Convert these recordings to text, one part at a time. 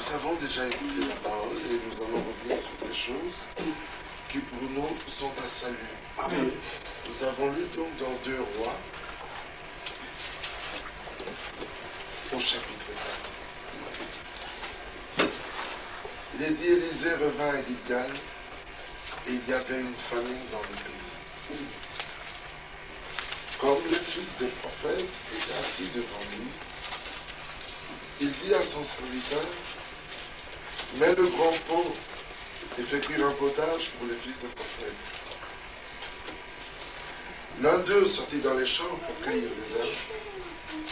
Nous avons déjà écouté la parole et nous allons revenir sur ces choses qui pour nous sont un salut. Amen. Nous avons lu donc dans 2 Rois, au chapitre 4. Il est dit, Élisée revint à Gilgal et il y avait une famine dans le pays. Comme le fils des prophètes était assis devant lui, il dit à son serviteur, mets le grand pot et fais cuire un potage pour les fils des prophètes. L'un d'eux sortit dans les champs pour cueillir des herbes.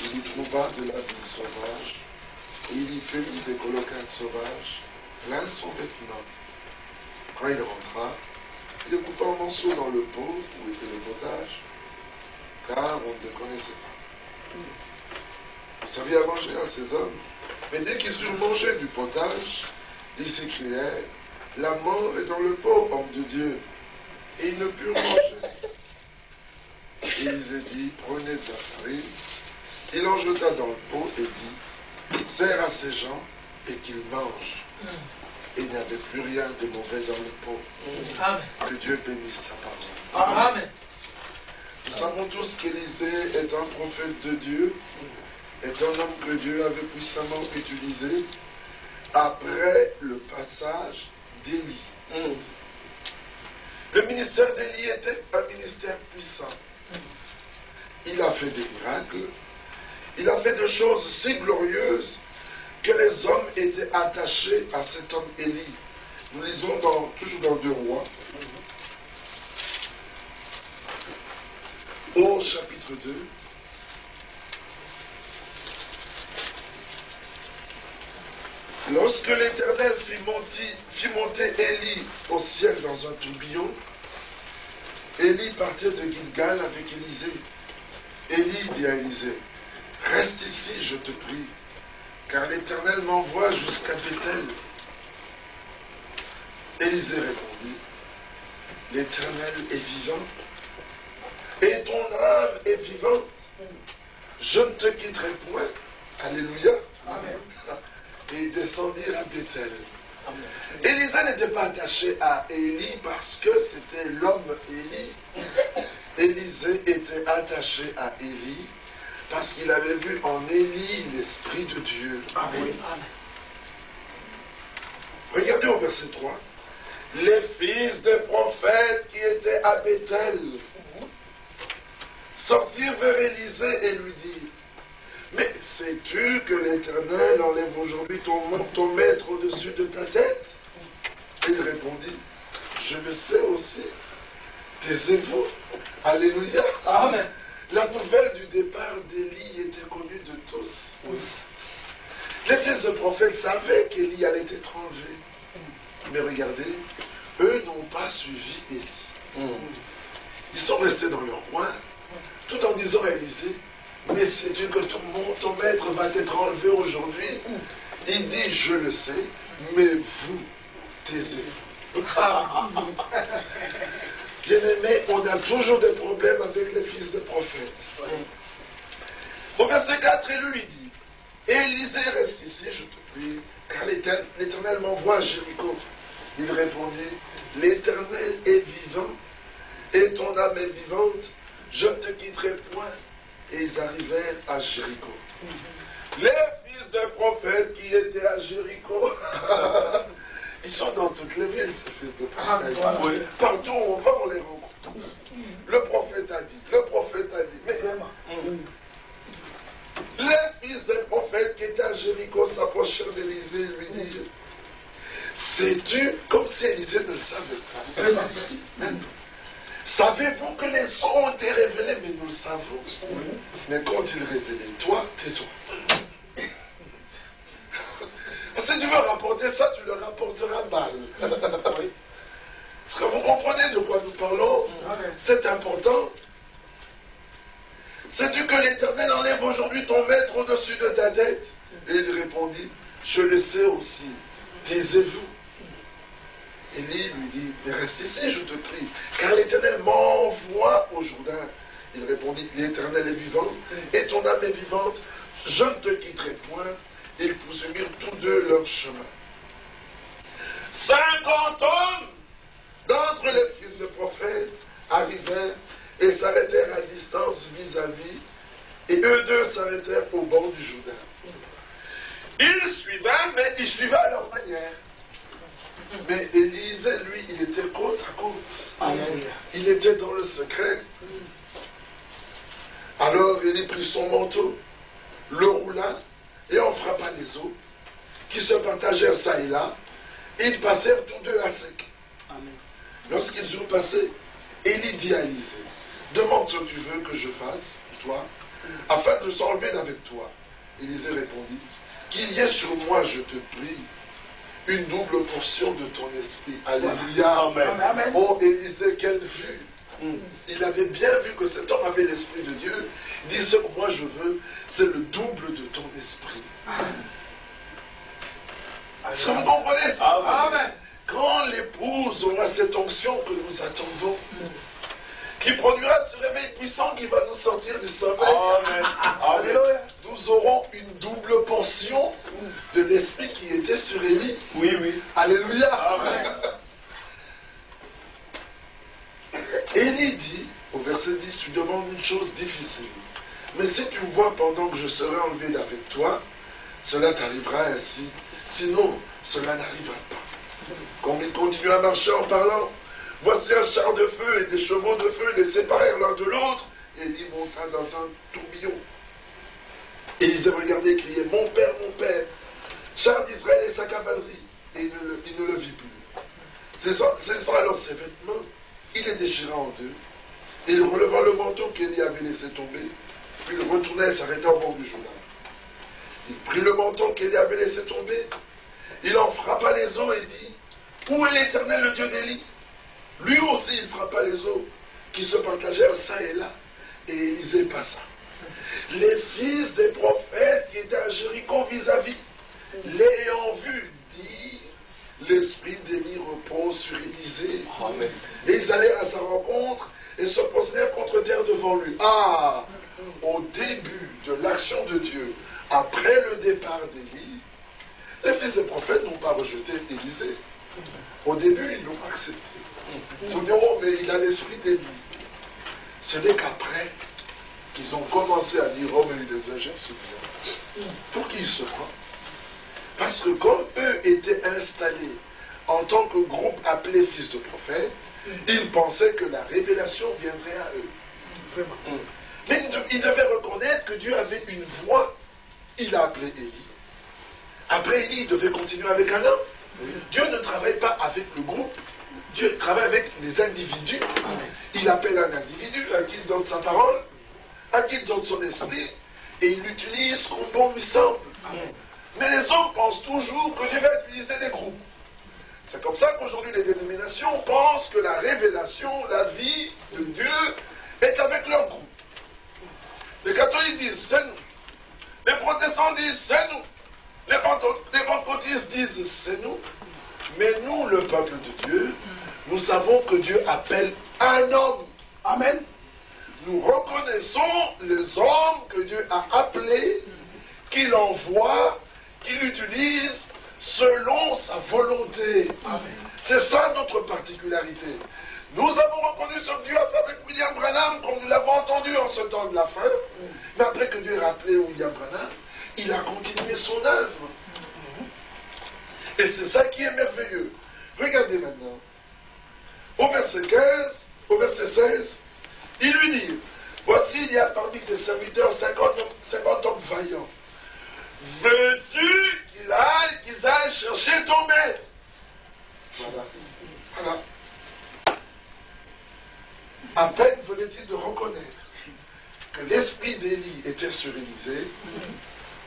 Il y trouva de la vigne sauvage et il y cueillit des colocates sauvages, plein son vêtement. Quand il rentra, il coupa en morceaux dans le pot où était le potage, car on ne le connaissait pas. On servait à manger à ces hommes, mais dès qu'ils eurent mangé du potage, ils s'écrièrent, la mort est dans le pot, homme de Dieu, et ils ne purent manger. Élisée dit, prenez de la farine, il en jeta dans le pot et dit, sers à ces gens et qu'ils mangent. Et il n'y avait plus rien de mauvais dans le pot. Amen. Que Dieu bénisse sa parole. Amen. Nous savons tous qu'Élisée est un prophète de Dieu, est un homme que Dieu avait puissamment utilisé après le passage d'Élie. Le ministère d'Élie était un ministère puissant. Il a fait des miracles, il a fait des choses si glorieuses que les hommes étaient attachés à cet homme Élie. Nous lisons toujours dans 2 Rois, au chapitre 2. Lorsque l'Éternel fit monter Élie au ciel dans un tourbillon, Élie partait de Gilgal avec Élisée. Élie dit à Élisée, reste ici, je te prie, car l'Éternel m'envoie jusqu'à Bethel. Élisée répondit, l'Éternel est vivant, et ton âme est vivante. Je ne te quitterai point. Alléluia. Amen. Et ils descendirent à Bethel. Élisée n'était pas attaché à Élie parce que c'était l'homme Élie. Élisée était attaché à Élie parce qu'il avait vu en Élie l'Esprit de Dieu. Amen. Regardez au verset 3. Les fils des prophètes qui étaient à Bethel sortirent vers Élisée et lui dirent, mais sais-tu que l'Éternel enlève aujourd'hui ton maître au-dessus de ta tête? Il répondit, je le sais aussi. Taisez-vous. Alléluia. Amen. La nouvelle du départ d'Élie était connue de tous. Oui. Les fils de prophètes savaient qu'Élie allait être enlevé. Mais regardez, eux n'ont pas suivi Élie. Ils sont restés dans leur coin, tout en disant à Élisée, mais sais-tu que ton maître va être enlevé aujourd'hui? Il dit, je le sais, mais vous, taisez-vous. Bien-aimés, on a toujours des problèmes avec les fils des prophètes. Au verset 4, il lui dit, Élisée, reste ici, je te prie, car l'Éternel m'envoie à Jéricho. Il répondit, l'Éternel est vivant, et ton âme est vivante, je ne te quitterai point. Et ils arrivèrent à Jéricho. Les fils des prophètes qui étaient à Jéricho, ils sont dans toutes les villes, ces fils de prophètes. Partout où on va, on les rencontre. Le prophète a dit, le prophète a dit. Mais les fils des prophètes qui étaient à Jéricho s'approchèrent d'Élisée et lui dirent, sais-tu, comme si Élisée ne le savait pas. Savez-vous que les sons ont été révélés? Mais nous le savons. Mais quand il révélait, toi, tais-toi. Si tu veux rapporter ça, tu le rapporteras mal. Est-ce que vous comprenez de quoi nous parlons? C'est important. Sais-tu que l'Éternel enlève aujourd'hui ton maître au-dessus de ta tête? Et il répondit, je le sais aussi. Taisez-vous. Élie lui dit, mais reste ici, je te prie, car l'Éternel m'envoie au Jourdain. Il répondit, l'Éternel est vivant, et ton âme est vivante, je ne te quitterai point. ils poursuivirent tous deux leur chemin. 50 hommes d'entre les fils de prophètes arrivèrent et s'arrêtèrent à distance vis-à-vis, et eux deux s'arrêtèrent au bord du Jourdain. Ils suivaient, mais ils suivaient à leur manière. Mais Élisée, lui, il était côte à côte. Il était dans le secret. Alors Élie prit son manteau, le roula, et en frappa les eaux, qui se partagèrent çà et là, et ils passèrent tous deux à sec. Lorsqu'ils eurent passé, Élie dit à Élisée, demande ce que tu veux que je fasse pour toi, afin de s'enlever d'avec toi. Élisée répondit, qu'il y ait sur moi, je te prie, une double portion de ton esprit. Alléluia. Amen. Amen. Oh Élisée, quelle vue. Il avait bien vu que cet homme avait l'esprit de Dieu. Il dit, ce que moi je veux, c'est le double de ton esprit. Est-ce que vous comprenez ça? Amen. Quand l'épouse aura cette onction que nous attendons, qui produira ce réveil puissant qui va nous sortir du sommeil, Amen. Alléluia, nous aurons une double portion de l'esprit qui était sur Élie. Oui, oui. Alléluia. Amen. Élie dit, au verset 10, tu demandes une chose difficile. Mais si tu me vois pendant que je serai enlevé d'avec toi, cela t'arrivera ainsi. Sinon, cela n'arrivera pas. Comme il continue à marcher en parlant, voici un char de feu et des chevaux de feu les séparèrent l'un de l'autre. Élie monta dans un tourbillon. Élisée regardait et criait, mon père, char d'Israël et sa cavalerie. Et il ne le vit plus. Cessant alors ses vêtements, il les déchira en deux. Et il releva le manteau qu'Élie avait laissé tomber. Puis il retourna et s'arrêta au bord du Jourdain. Il prit le manteau qu'Élie avait laissé tomber. Il en frappa les eaux et dit, où est l'Éternel, le Dieu d'Élie? Lui aussi, il frappa les eaux qui se partagèrent çà et là. Et Élisée passa. Les fils des prophètes qui étaient à Jéricho vis-à-vis, l'ayant vu, dirent, l'esprit d'Élie repose sur Élisée. Amen. Et ils allèrent à sa rencontre et se prosternèrent contre terre devant lui. Ah, au début de l'action de Dieu, après le départ d'Élie, les fils des prophètes n'ont pas rejeté Élisée. Au début, ils l'ont accepté. Ils ont dit, oh, mais il a l'esprit d'Élie. Ce n'est qu'après qu'ils ont commencé à dire, oh, mais il exagère celui-là. Pour qui il se croit? Parce que comme eux étaient installés en tant que groupe appelé fils de prophète, ils pensaient que la révélation viendrait à eux. Vraiment. Mais ils devaient reconnaître que Dieu avait une voix. Il a appelé Élie. Après Élie, il devait continuer avec un homme. Dieu ne travaille pas avec le groupe. Dieu travaille avec les individus. Il appelle un individu à qui il donne sa parole, à qui il donne son esprit, et il l'utilise comme bon lui semble. Mais les hommes pensent toujours que Dieu va utiliser des groupes. C'est comme ça qu'aujourd'hui les dénominations pensent que la révélation, la vie de Dieu est avec leur groupe. Les catholiques disent c'est nous. Les protestants disent c'est nous. Les pentecôtistes disent c'est nous. Mais nous, le peuple de Dieu, nous savons que Dieu appelle un homme. Amen. Nous reconnaissons les hommes que Dieu a appelés, qu'il envoie, qu'il utilise selon sa volonté. C'est ça notre particularité. Nous avons reconnu ce que Dieu a fait avec William Branham, comme nous l'avons entendu en ce temps de la fin. Mais après que Dieu a rappelé William Branham, il a continué son œuvre. Et c'est ça qui est merveilleux. Regardez maintenant. Au verset 15, au verset 16, il lui dit, voici, il y a parmi tes serviteurs 50 hommes vaillants. Veux-tu qu'ils aillent chercher ton maître? Voilà. Voilà. À peine venait-il de reconnaître que l'esprit d'Élie était sur Élisée,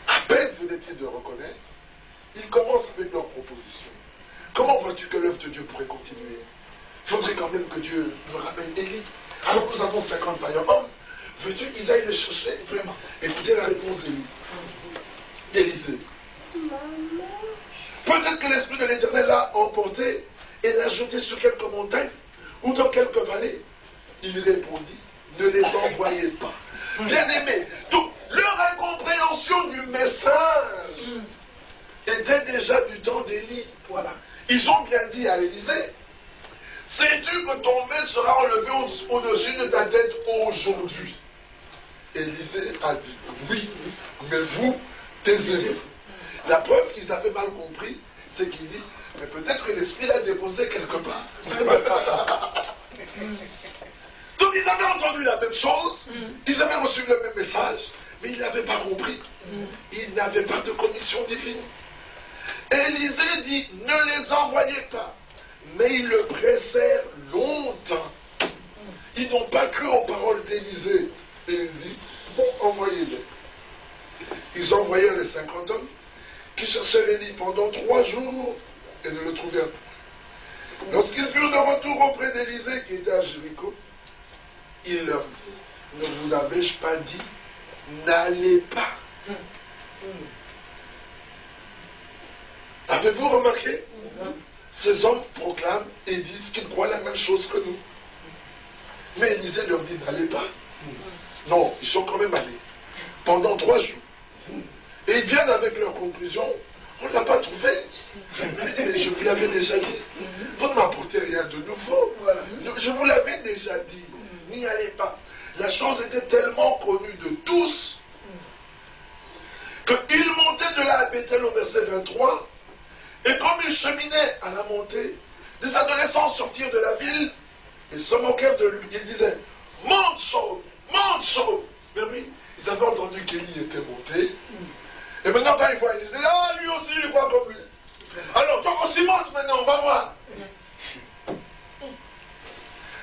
à peine venait-il de reconnaître, il commence avec leur proposition. Comment vois-tu que l'œuvre de Dieu pourrait continuer? Il faudrait quand même que Dieu nous ramène Élie. Alors nous avons 50 vaillants hommes. Veux-tu qu'ils aillent le chercher? Vraiment. Écoutez la réponse d'Élisée. Peut-être que l'Esprit de l'Éternel l'a emporté et l'a jeté sur quelques montagnes ou dans quelques vallées. Il répondit, ne les envoyez pas. Bien-aimés, donc leur incompréhension du message c'était déjà du temps d'Élie. Voilà. Ils ont bien dit à Élisée, sais-tu que ton maître sera enlevé au-dessus de ta tête aujourd'hui? Élisée a dit, oui, mais vous, taisez-vous. La preuve qu'ils avaient mal compris, c'est qu'il dit, mais peut-être que l'Esprit l'a déposé quelque part. Donc ils avaient entendu la même chose, ils avaient reçu le même message, mais ils n'avaient pas compris. Ils n'avaient pas de commission divine. Élisée dit, ne les envoyez pas. Mais ils le pressèrent longtemps. Ils n'ont pas cru aux paroles d'Élisée. Et il dit, bon, envoyez-les. Ils envoyèrent les 50 hommes qui cherchèrent Élie pendant 3 jours et ne le trouvèrent pas. Lorsqu'ils furent de retour auprès d'Élisée qui était à Jéricho, il leur dit, ne vous avais-je pas dit, n'allez pas. Avez-vous remarqué? Ces hommes proclament et disent qu'ils croient la même chose que nous. Mais Élisée leur dit, n'allez pas. Non, ils sont quand même allés. Pendant 3 jours. Et ils viennent avec leur conclusion, on ne l'a pas trouvé. Mais je vous l'avais déjà dit. Vous ne m'apportez rien de nouveau. Je vous l'avais déjà dit. N'y allez pas. La chose était tellement connue de tous qu'ils montaient de là à Bethel au verset 23. Et comme ils cheminaient à la montée, des adolescents sortirent de la ville et se moquèrent de lui. Ils disaient, monte chauve, monte chauve. Mais oui, ils avaient entendu qu'Élie était monté. Et maintenant quand ils voient, ils disaient, ah lui aussi il voit comme lui. Alors toi aussi monte maintenant, on va voir.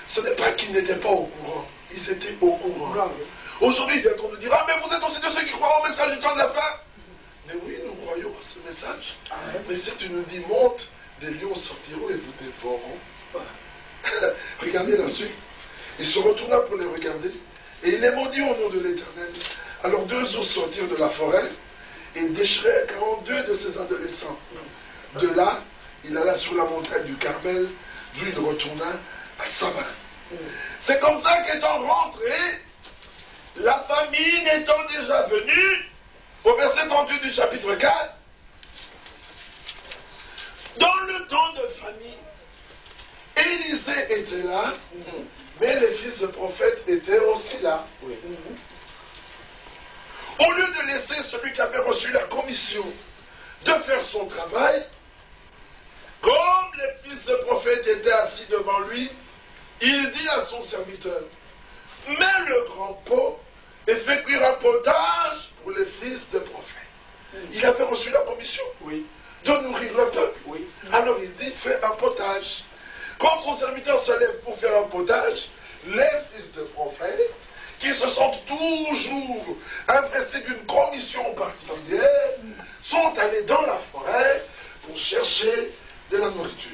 Ce n'est pas qu'ils n'étaient pas au courant, ils étaient au courant. Aujourd'hui, ils viendront nous dire, ah mais vous êtes aussi de ceux qui croient au message du temps de la fin. Mais oui, nous croyons à ce message. Mais si tu nous dis, monte, des lions sortiront et vous dévoreront. Regardez la suite. Il se retourna pour les regarder, et il les maudit au nom de l'Éternel. Alors 2 ours sortirent de la forêt, et déchirèrent 42 de ses adolescents. De là, il alla sur la montagne du Carmel, d'où il retourna à Samarie. C'est comme ça qu'étant rentré, la famine étant déjà venue, au verset 38 du chapitre 4, dans le temps de famine, Élisée était là, mais les fils de prophètes étaient aussi là. Au lieu de laisser celui qui avait reçu la commission de faire son travail, comme les fils de prophètes étaient assis devant lui, il dit à son serviteur, mets le grand pot et fais cuire un potage pour les fils de prophètes. Il avait reçu la commission de nourrir le peuple. Alors il dit, fais un potage. Quand son serviteur se lève pour faire un potage, les fils de prophètes, qui se sentent toujours investis d'une commission particulière, sont allés dans la forêt pour chercher de la nourriture.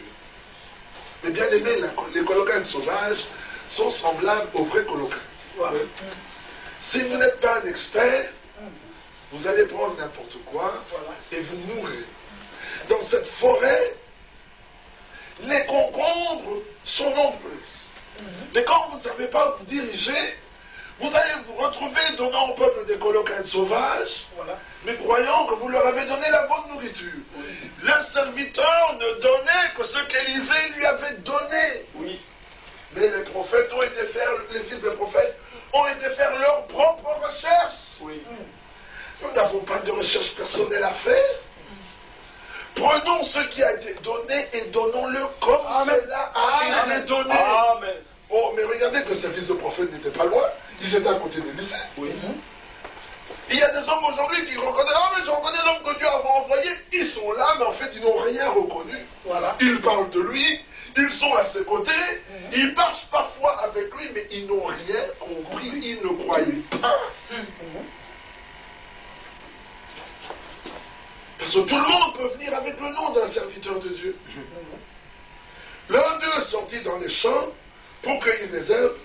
Mais bien aimé, les colocanes sauvages sont semblables aux vrais colocanes. Si vous n'êtes pas un expert, vous allez prendre n'importe quoi et vous mourrez. Dans cette forêt, les concombres sont nombreuses. Mais quand vous ne savez pas vous diriger, vous allez vous retrouver donnant au peuple des colocanes sauvages, mais croyant que vous leur avez donné la bonne nourriture. Le serviteur ne donnait que ce qu'Élisée lui avait donné. Mais les prophètes ont été faire, les fils des prophètes ont été faire leur propre recherche. Nous n'avons pas de recherche personnelle à faire. Prenons ce qui a été donné et donnons-le comme cela a été donné. Oh, mais regardez que ces fils de prophètes n'étaient pas loin. Ils étaient à côté d'Élisée. Il y a des hommes aujourd'hui qui reconnaissent, ah mais je reconnais l'homme que Dieu a envoyé. Ils sont là, mais en fait ils n'ont rien reconnu. Ils parlent de lui, ils sont à ses côtés, ils marchent parfois avec lui, mais ils n'ont rien compris, ils ne croyaient pas. Parce que tout le monde peut venir avec le nom d'un serviteur de Dieu. L'un d'eux sortit dans les champs pour cueillir des herbes.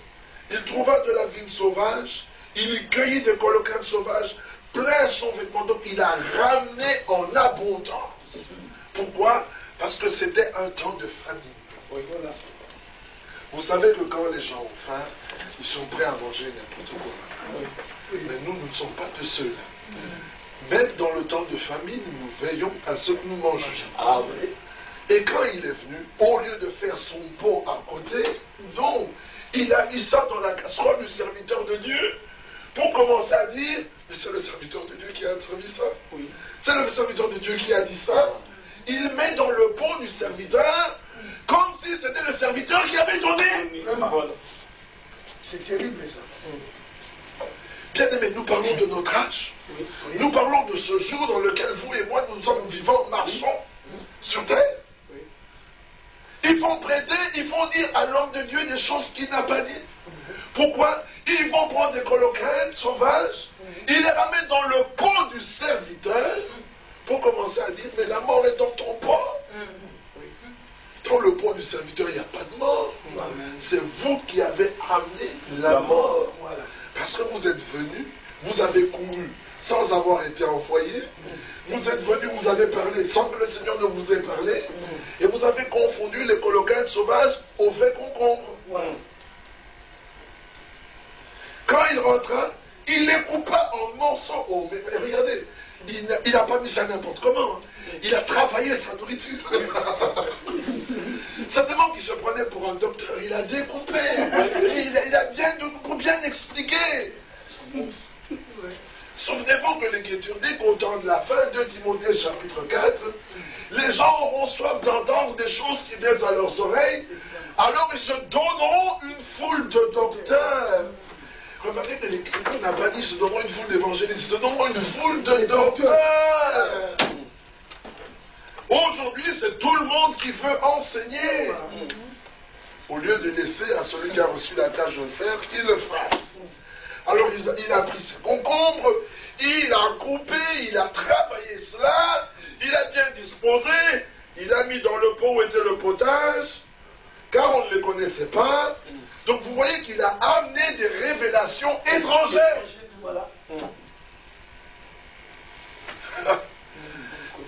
Il trouva de la vigne sauvage. Il y cueillit des colocanes sauvages. Plein son vêtement. Donc il a ramené en abondance. Pourquoi? Parce que c'était un temps de famine. Vous savez que quand les gens ont faim, ils sont prêts à manger n'importe quoi. Mais nous ne sommes pas de ceux-là. même dans le temps de famine, nous veillons à ce que nous mangeons. Amen. Et quand il est venu, au lieu de faire son pont à côté, non, il a mis ça dans la casserole du serviteur de Dieu pour commencer à dire, mais c'est le serviteur de Dieu qui a servi ça. Oui. C'est le serviteur de Dieu qui a dit ça. Il met dans le pot du serviteur comme si c'était le serviteur qui avait donné. Vraiment. Voilà. C'est terrible ça. Bien aimés, nous parlons de notre âge. Oui. Oui. Nous parlons de ce jour dans lequel vous et moi, nous sommes vivants, marchons sur terre. Oui. Ils vont prêter, ils vont dire à l'homme de Dieu des choses qu'il n'a pas dit. Pourquoi? Ils vont prendre des colocrènes sauvages, ils les ramènent dans le pot du serviteur pour commencer à dire, mais la mort est dans ton pot. Dans le pot du serviteur, il n'y a pas de mort. C'est vous qui avez amené la mort. Voilà. Parce que vous êtes venus, vous avez couru sans avoir été envoyé. Vous êtes venus, vous avez parlé sans que le Seigneur ne vous ait parlé. Et vous avez confondu les colocades sauvages aux vrais concombres. Voilà. Quand il rentra, il les coupa en morceaux. Oh, mais regardez, il n'a pas mis ça n'importe comment. Il a travaillé sa nourriture. Certainement qu'il se prenait pour un docteur. Il a découpé. Il a bien expliqué. Souvenez-vous que l'Écriture dit qu'au temps de la fin, 2 Timothée chapitre 4, les gens auront soif d'entendre des choses qui viennent à leurs oreilles. Alors ils se donneront une foule de docteurs. Remarquez que l'Écriture n'a pas dit se donneront une foule d'évangélistes, se donneront une foule de docteurs. Aujourd'hui, c'est tout le monde qui veut enseigner. Au lieu de laisser à celui qui a reçu la tâche de le faire, qu'il le fasse. Alors il a pris ses concombres, il a coupé, il a travaillé cela, il a bien disposé, il a mis dans le pot où était le potage, car on ne les connaissait pas. Donc vous voyez qu'il a amené des révélations étrangères. Voilà.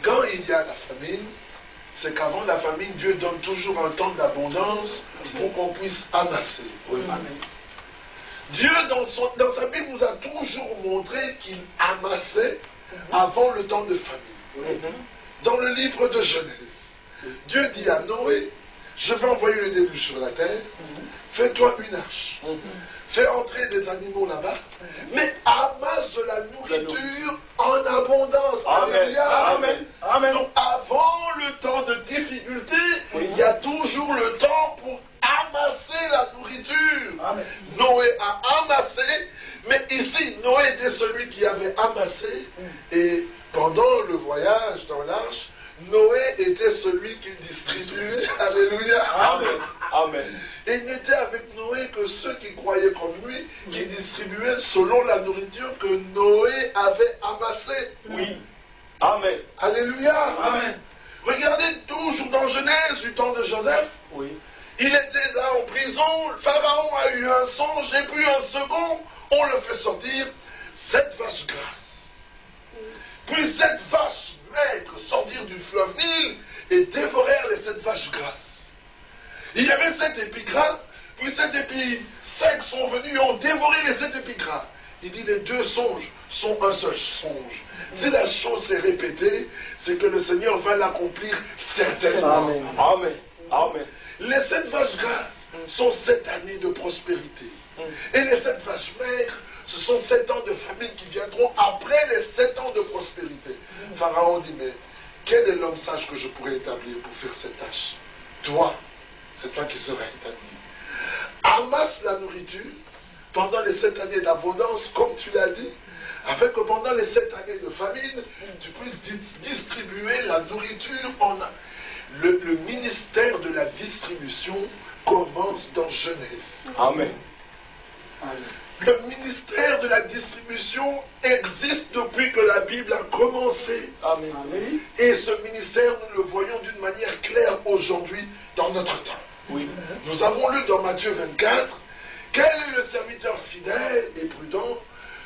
Quand il y a la famine, c'est qu'avant la famine, Dieu donne toujours un temps d'abondance pour qu'on puisse amasser. Amen. Dieu, dans sa Bible, nous a toujours montré qu'il amassait avant le temps de famine. Dans le livre de Genèse, Dieu dit à Noé, je vais envoyer le déluge sur la terre, fais-toi une arche, fais entrer des animaux là-bas, mais amasse de la nourriture en abondance. Amen. Alléluia. Amen. Amen. Donc avant le temps de difficulté, il y a toujours le temps pour amasser la nourriture. Amen. Noé a amassé, mais ici, Noé était celui qui avait amassé. Et pendant le voyage dans l'arche, Noé était celui qui distribuait. Alléluia. Amen. Amen. Et il n'était avec Noé que ceux qui croyaient comme lui, qui distribuaient selon la nourriture que Noé avait amassée. Oui. Amen. Alléluia. Amen. Regardez toujours dans Genèse du temps de Joseph. Oui. Il était là en prison, le Pharaon a eu un songe, et puis un second, on le fait sortir, 7 vaches grasses. Puis 7 vaches maigres sortirent du fleuve Nil et dévorèrent les 7 vaches grasses. Il y avait 7 épis gras, puis 7 épis secs sont venus et ont dévoré les 7 épis gras. Il dit les 2 songes sont un seul songe. Si la chose s'est répétée, c'est que le Seigneur va l'accomplir certainement. Amen. Amen. Amen. Les 7 vaches grasses sont 7 années de prospérité. Et les 7 vaches maigres, ce sont 7 ans de famine qui viendront après les 7 ans de prospérité. Pharaon dit, mais quel est l'homme sage que je pourrais établir pour faire cette tâche? Toi, c'est toi qui seras établi. Amasse la nourriture pendant les 7 années d'abondance, comme tu l'as dit, afin que pendant les 7 années de famine, tu puisses distribuer la nourriture en... Le ministère de la distribution commence dans Genèse. Amen. Le ministère de la distribution existe depuis que la Bible a commencé. Amen. Amen. Et ce ministère, nous le voyons d'une manière claire aujourd'hui dans notre temps. Oui. Nous avons lu dans Matthieu 24, quel est le serviteur fidèle et prudent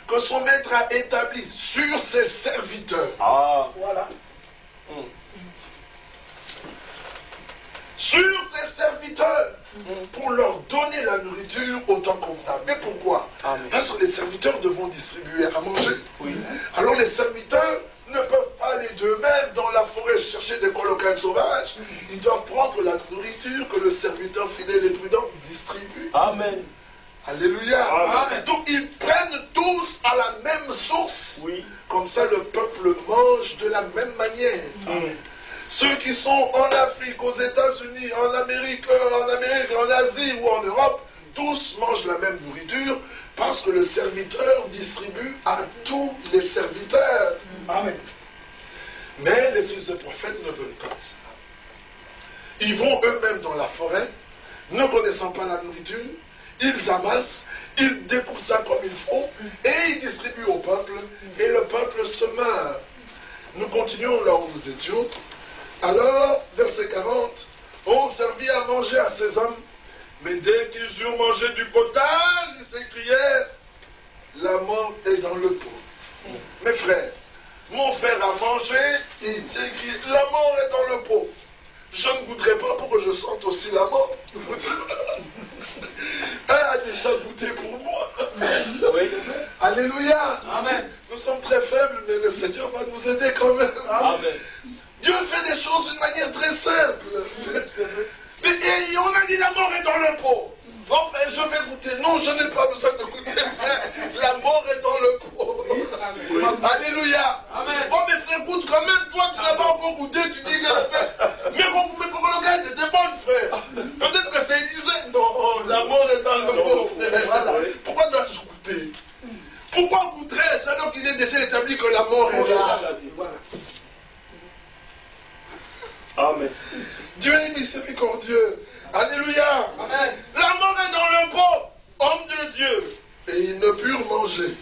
que son maître a établi sur ses serviteurs. Ah. Voilà. Sur ses serviteurs. pour leur donner la nourriture au temps convenable. Mais pourquoi? Amen. Parce que les serviteurs devront distribuer à manger. Oui. Alors les serviteurs ne peuvent pas aller d'eux-mêmes dans la forêt chercher des colocants sauvages. Ils doivent prendre la nourriture que le serviteur fidèle et prudent distribue. Amen. Alléluia. Amen. Donc ils prennent tous à la même source. Oui. Comme ça le peuple mange de la même manière. Amen. Ceux qui sont en Afrique, aux États-Unis, en Amérique, en Asie ou en Europe, tous mangent la même nourriture parce que le serviteur distribue à tous les serviteurs. Amen. Mais les fils des prophètes ne veulent pas de ça. Ils vont eux-mêmes dans la forêt, ne connaissant pas la nourriture, ils amassent, ils découpent ça comme il faut et ils distribuent au peuple et le peuple se meurt. Nous continuons là où nous étions. Alors, verset 40, on servit à manger à ces hommes, mais dès qu'ils eurent mangé du potage, ils s'écrièrent, la mort est dans le pot. Mes frères, mon frère a mangé, il s'écrit, la mort est dans le pot. Je ne goûterai pas pour que je sente aussi la mort. Un a déjà goûté pour moi. Oui. Alléluia. Amen. Nous sommes très faibles, mais le Seigneur va nous aider quand même. Amen. Dieu fait des choses d'une manière très simple. Et on a dit la mort est dans le pot. Enfin, je vais goûter. Non, je n'ai pas besoin de goûter. La mort est dans le pot. Oui. Alléluia. Amen. Oh, mais frère, goûte quand même. Toi, tu n'as pas encore goûté. Tu dis que mais pour le gars, t'étais bonne, frère. Peut-être que c'est Élisée. Non, la mort est dans le pot, frère. Voilà. Pourquoi dois-je goûter? Pourquoi goûterais-je alors qu'il est déjà établi que la mort est là? Voilà. Amen. Dieu est miséricordieux. Alléluia. Amen. La mort est dans le pot, homme de Dieu. Et ils ne purent manger.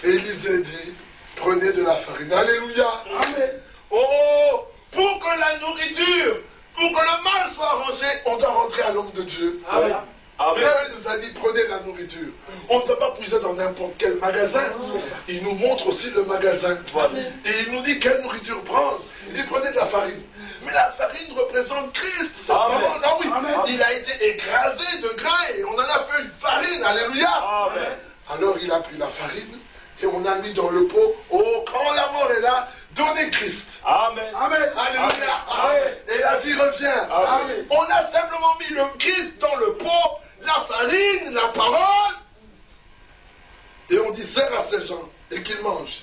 Élisée dit, prenez de la farine. Alléluia. Amen. Oh, pour que la nourriture, pour que le mal soit rangé, on doit rentrer à l'homme de Dieu. Amen. Amen. Dieu nous a dit, prenez la nourriture. On ne peut pas puiser dans n'importe quel magasin. C'est ça. Il nous montre aussi le magasin. Voilà. Et il nous dit quelle nourriture prendre. Il dit, prenez de la farine. Mais la farine représente Christ. Cette Amen. parole, ah oui, Amen. il a été écrasé de grain et on en a fait une farine. Alléluia. Amen. Alors il a pris la farine et on a mis dans le pot. Oh, quand la mort est là, donnez Christ. Amen. Amen. Alléluia. Amen. Et la vie revient. Amen. On a simplement mis le Christ dans le pot, la farine, la parole. Et on dit, sers à ces gens et qu'ils mangent.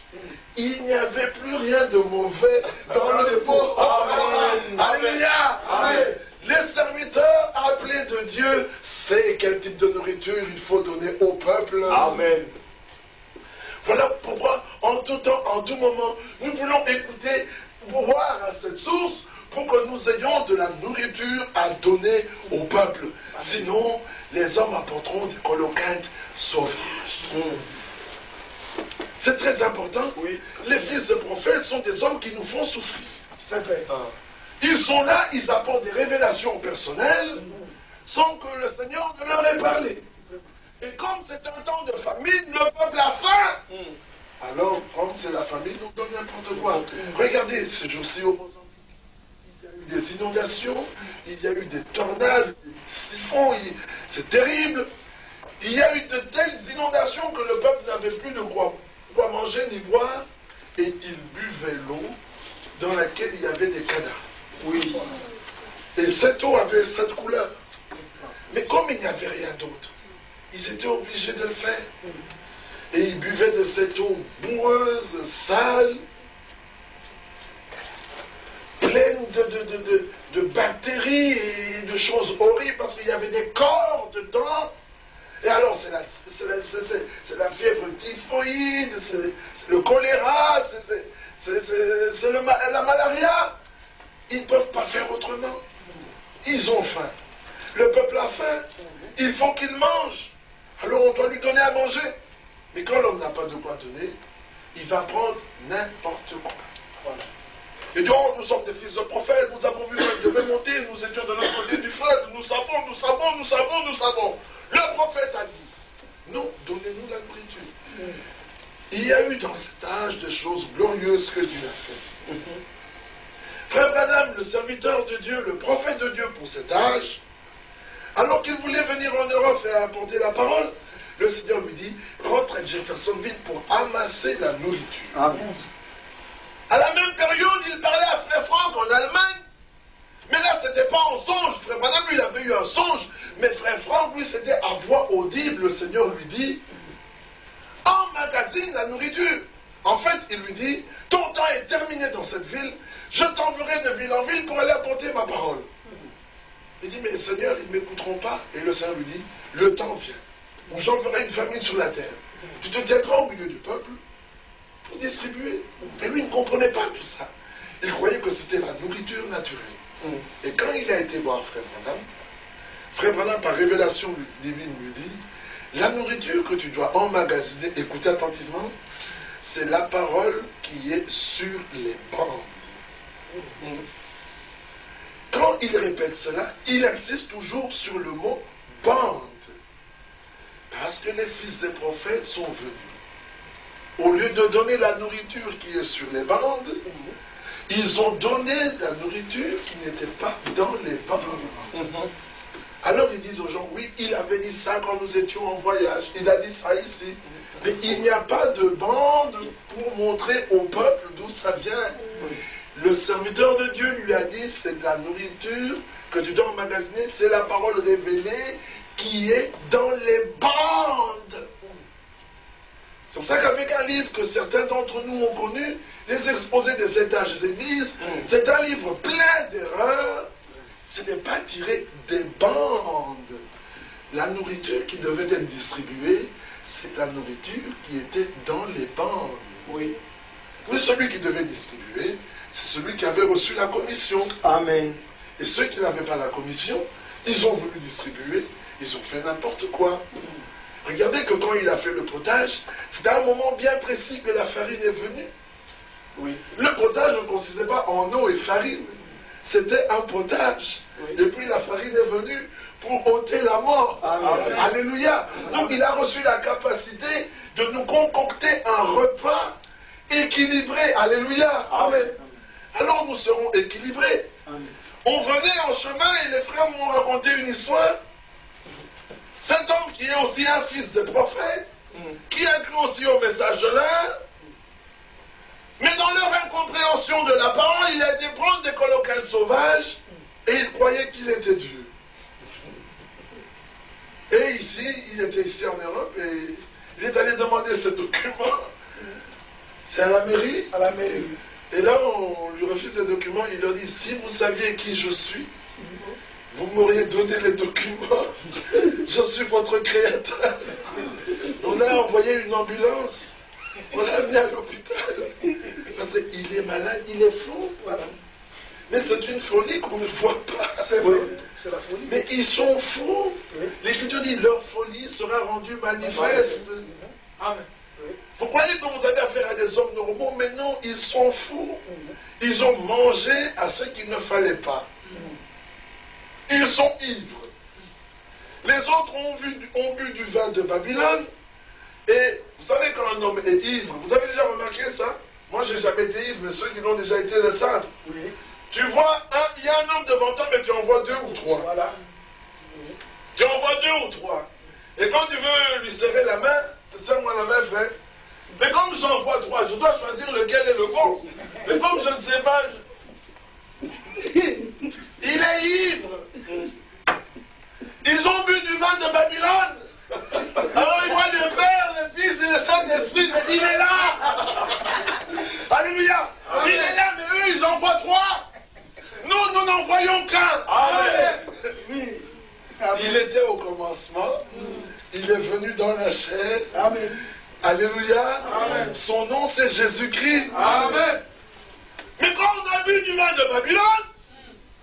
Il n'y avait plus rien de mauvais dans le pot. Amen. Alléluia. Amen. Les serviteurs appelés de Dieu savent quel type de nourriture il faut donner au peuple. Amen. Voilà pourquoi, en tout temps, en tout moment, nous voulons écouter, boire à cette source pour que nous ayons de la nourriture à donner au peuple. Sinon, les hommes apporteront des coloquintes sauvages. C'est très important. Oui. Les fils de prophètes sont des hommes qui nous font souffrir. C'est vrai. Ils sont là, ils apportent des révélations personnelles sans que le Seigneur ne leur ait parlé. Et comme c'est un temps de famine, le peuple a faim. Alors, comme c'est la famine, on donne n'importe quoi. Regardez, ces jours-ci au Mozambique, il y a eu des inondations, il y a eu des tornades, des siphons, c'est terrible. Il y a eu de telles inondations que le peuple n'avait plus de quoi manger ni boire, et il buvait l'eau dans laquelle il y avait des cadavres. Oui. Et cette eau avait cette couleur. Mais comme il n'y avait rien d'autre, ils étaient obligés de le faire. Et ils buvaient de cette eau boueuse, sale, pleine de bactéries et de choses horribles, parce qu'il y avait des corps dedans. Et alors, c'est la fièvre typhoïde, c'est le choléra, c'est la malaria. Ils ne peuvent pas faire autrement. Ils ont faim. Le peuple a faim. Il faut qu'il mange. Alors, on doit lui donner à manger. Mais quand l'homme n'a pas de quoi donner, il va prendre n'importe quoi. Voilà. Et dit, oh, nous sommes des fils de prophètes, nous avons vu qu'il devait monter, nous étions de l'autre côté du fleuve, nous savons. Le prophète a dit, non, donnez-nous la nourriture. Il y a eu dans cet âge des choses glorieuses que Dieu a fait. Frère Branham, le serviteur de Dieu, le prophète de Dieu pour cet âge, Alors qu'il voulait venir en Europe et apporter la parole, le Seigneur lui dit, rentre à Jeffersonville pour amasser la nourriture. Amen. À la même période, il parlait à Frère Franck en Allemagne. Mais là, ce n'était pas en songe. Frère Branham, lui, il avait eu un songe. Mais Frère Franck, lui, c'était à voix audible. Le Seigneur lui dit, emmagasine la nourriture. En fait, il lui dit, ton temps est terminé dans cette ville. Je t'enverrai de ville en ville pour aller apporter ma parole. Il dit, mais Seigneur, ils ne m'écouteront pas. Et le Seigneur lui dit, le temps vient où j'enverrai une famine sur la terre. Tu te tiendras au milieu du peuple pour distribuer. Mais lui, il ne comprenait pas tout ça. Il croyait que c'était la nourriture naturelle. Et quand il a été voir Frère Branham, par révélation divine, lui dit, la nourriture que tu dois emmagasiner, écoutez attentivement, c'est la parole qui est sur les bandes. Quand il répète cela, il insiste toujours sur le mot bande. Parce que les fils des prophètes sont venus. Au lieu de donner la nourriture qui est sur les bandes, ils ont donné la nourriture qui n'était pas dans les bandes. Alors ils disent aux gens, oui, il avait dit ça quand nous étions en voyage. Il a dit ça ici. Mais il n'y a pas de bande pour montrer au peuple d'où ça vient. Le serviteur de Dieu lui a dit, c'est de la nourriture que tu dois emmagasiner, c'est la parole révélée qui est dans les bandes. C'est pour ça qu'avec un livre que certains d'entre nous ont connu, les exposés des étages des églises, c'est un livre plein d'erreurs. Ce n'est pas tiré des bandes. La nourriture qui devait être distribuée, c'est la nourriture qui était dans les bandes. Oui. Mais celui qui devait distribuer, c'est celui qui avait reçu la commission. Amen. Et ceux qui n'avaient pas la commission, ils ont voulu distribuer, ils ont fait n'importe quoi. Regardez que quand il a fait le potage, c'était à un moment bien précis que la farine est venue. Oui. Le potage ne consistait pas en eau et farine. C'était un potage. Oui. Et puis la farine est venue pour ôter la mort. Amen. Alléluia. Donc il a reçu la capacité de nous concocter un repas équilibré. Alléluia. Amen. Alors nous serons équilibrés. Amen. On venait en chemin et les frères m'ont raconté une histoire. Cet homme qui est aussi un fils de prophète, qui a cru aussi au message de l'heure, mais dans leur incompréhension de la parole, il a été prendre des colocales sauvages et il croyait qu'il était Dieu. Et ici, il était ici en Europe et il est allé demander ce document. C'est à la mairie. À la mairie. Et là, on lui refuse les documents. Il leur dit, si vous saviez qui je suis, vous m'auriez donné les documents. Je suis votre créateur. On a envoyé une ambulance. On l'a amené à l'hôpital. Parce qu'il est malade, il est fou. Voilà. Mais c'est une folie qu'on ne voit pas. C'est vrai. C'est la folie. Mais ils sont fous. Oui. L'Écriture dit, leur folie sera rendue manifeste. Amen. Vous croyez que vous avez affaire à des hommes normaux, mais non, ils sont fous. Ils ont mangé à ce qu'il ne fallait pas. Ils sont ivres. Les autres ont bu du vin de Babylone. Et vous savez quand un homme est ivre, vous avez déjà remarqué ça? Moi, j'ai jamais été ivre, mais ceux qui l'ont déjà été le savent. Oui. Tu vois, il y a un homme devant toi, mais tu en vois deux ou trois. Voilà. Tu en vois deux ou trois. Et quand tu veux lui serrer la main, serre-moi la main, frère. Mais comme j'en vois trois, je dois choisir lequel est le bon. Mais comme je ne sais pas, il est ivre. Ils ont bu du vin de Babylone. Alors il voit le Père, le Fils et le Saint-Esprit, mais il est là. Alléluia. Il est là, mais eux, ils en voient trois. Nous, nous n'en voyons qu'un. Amen. Oui. Il était au commencement. Il est venu dans la chair. Amen. Alléluia. Amen. Son nom, c'est Jésus-Christ. Amen. Mais quand on a bu du vin de Babylone,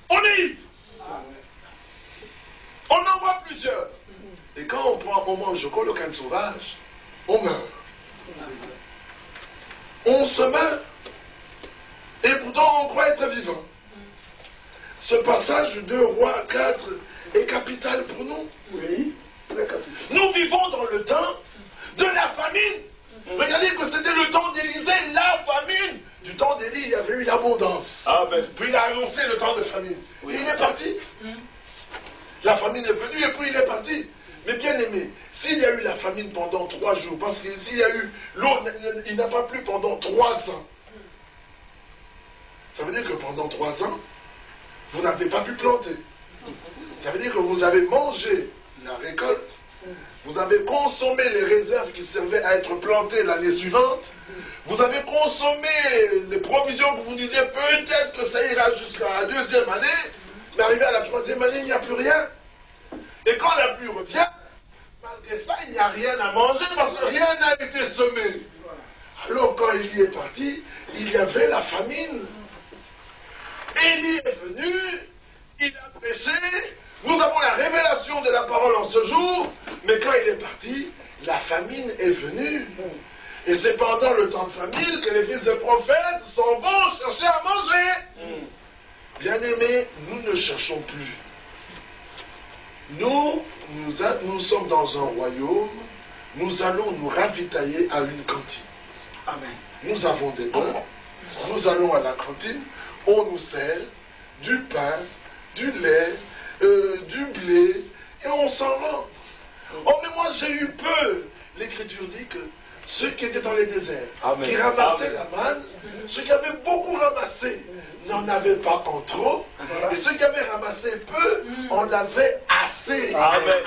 on est ivre. On en voit plusieurs. Et quand on mange au colocane sauvage, on meurt. On se meurt. Et pourtant, on croit être vivant. Ce passage de 2 Rois 4 est capital pour nous. Oui. Très capital. Nous vivons dans le temps de la famine. Regardez que c'était le temps d'Élisée, la famine. Du temps d'Élie, il y avait eu l'abondance. Amen. Puis il a annoncé le temps de famine. Oui. Et il est parti. La famine est venue et puis il est parti. Mais bien aimé, s'il y a eu la famine pendant 3 jours, parce que s'il y a eu l'eau, il n'a pas plu pendant 3 ans. Ça veut dire que pendant 3 ans, vous n'avez pas pu planter. Ça veut dire que vous avez mangé la récolte, vous avez consommé les réserves qui servaient à être plantées l'année suivante, vous avez consommé les provisions que vous disiez peut-être que ça ira jusqu'à la 2e année, mais arrivé à la 3e année, il n'y a plus rien. Et quand la pluie revient, malgré ça, il n'y a rien à manger parce que rien n'a été semé. Alors quand il y est parti, il y avait la famine. Élie est venu, il a prêché, nous avons la révélation de la parole en ce jour, mais quand il est parti, la famine est venue. Et c'est pendant le temps de famine que les fils des prophètes s'en vont chercher à manger. Bien-aimés, nous ne cherchons plus. Nous sommes dans un royaume, nous allons nous ravitailler à une cantine. Amen. Nous avons des bons, nous allons à la cantine, on nous sert du pain, du lait, du blé, et on s'en rentre. Oh, mais moi j'ai eu peur. L'Écriture dit que ceux qui étaient dans les déserts, qui ramassaient la manne, ceux qui avaient beaucoup ramassé, n'en avaient pas en trop, et ceux qui avaient ramassé peu, en avaient assez. Amen.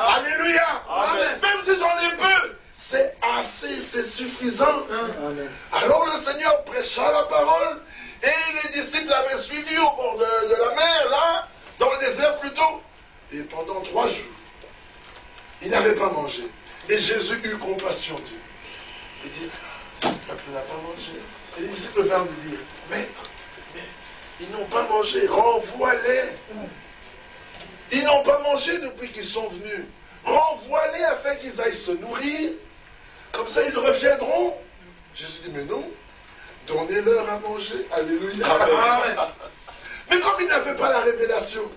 Alléluia. Amen. Même si j'en ai peu, c'est assez, c'est suffisant. Amen. Alors le Seigneur prêcha la parole, et les disciples l'avaient suivi au bord de la mer, là, dans le désert plutôt. Et pendant 3 jours, ils n'avaient pas mangé. Et Jésus eut compassion d'eux. Il dit, ce peuple n'a pas mangé. Et les disciples vinrent lui dire, Maître, mais ils n'ont pas mangé, renvoie-les. Ils n'ont pas mangé depuis qu'ils sont venus. Renvoie-les afin qu'ils aillent se nourrir. Comme ça, ils reviendront. Jésus dit, mais non, donnez-leur à manger. Alléluia. Amen. Mais comme ils n'avaient pas la révélation,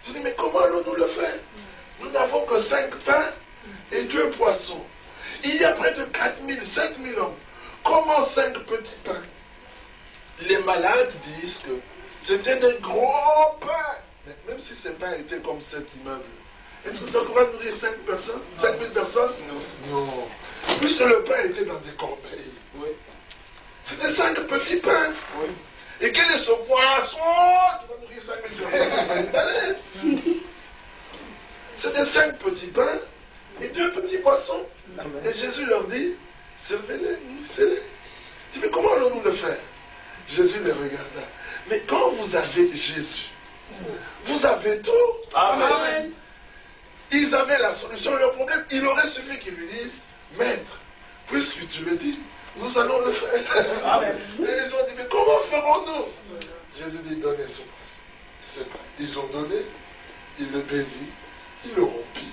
je dis, mais comment allons-nous le faire? Nous n'avons que 5 pains et 2 poissons. Il y a près de 4000, 5000 hommes. Comment 5 petits pains? Les malades disent que c'était des gros pains. Mais même si ces pains étaient comme cet immeuble, est-ce que ça pourrait nourrir 5 personnes? 5000 personnes? Non. Puisque le pain était dans des corbeilles. Oui. C'était 5 petits pains. Oui. Et quel est ce poisson qui va nourrir 5000 personnes? C'est pas une baleine. C'était 5 petits pains et 2 petits poissons. Amen. Et Jésus leur dit, servez-les, nourrissez-les. Il dit, mais comment allons-nous le faire? Jésus les regarda. Mais quand vous avez Jésus, vous avez tout. Amen. Ils avaient la solution à leur problème. Il aurait suffi qu'ils lui disent, Maître, puisque tu le dis, nous allons le faire. Amen. Et ils ont dit, mais comment ferons-nous? Jésus dit, donnez ce poisson. Ils ont donné, il le bénit, il le rompit,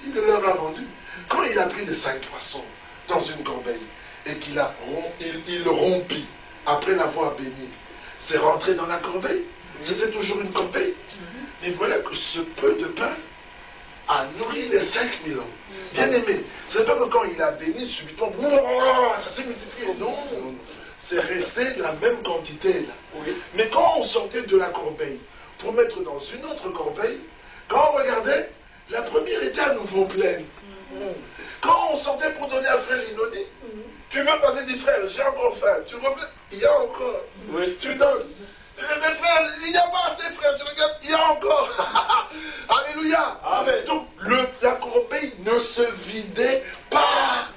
il le leur a rendu. Quand il a pris les 5 poissons dans une corbeille et qu'il le rompit après l'avoir béni, c'est rentré dans la corbeille. C'était toujours une corbeille. Mais voilà que ce peu de pain a nourri les 5000 hommes. Bien aimé, ce n'est pas que quand il a béni, subitement, ça s'est multiplié. Non, c'est resté la même quantité là. Oui. Mais quand on sortait de la corbeille pour mettre dans une autre corbeille, quand on regardait, la première était à nouveau pleine. Quand on sortait pour donner à frère Inoni, tu veux passer, dit frère, j'ai encore faim. Tu reviens, il y a encore. Oui. Tu donnes. Tu dis, mais frère, il n'y a pas assez, frère. Tu regardes, il y a encore. Alléluia. Amen. Donc, la corbeille ne se vidait pas.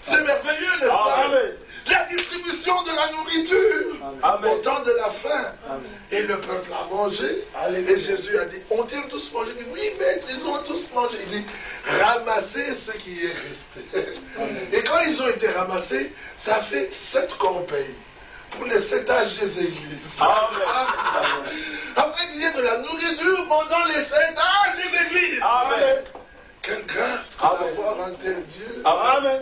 C'est merveilleux, n'est-ce pas? Amen. La distribution de la nourriture. Amen. Au temps de la faim. Amen. Et le peuple a mangé. Amen. Et Jésus a dit, ont-ils tous mangé? Il dit, oui, maître, ils ont tous mangé. Il dit, ramassez ce qui est resté. Amen. Et quand ils ont été ramassés, ça fait 7 corbeilles pour les 7 âges des églises. Amen. Afin qu'il y ait de la nourriture pendant les 7 âges des églises. Amen. Quelle grâce d'avoir un tel Dieu. Amen.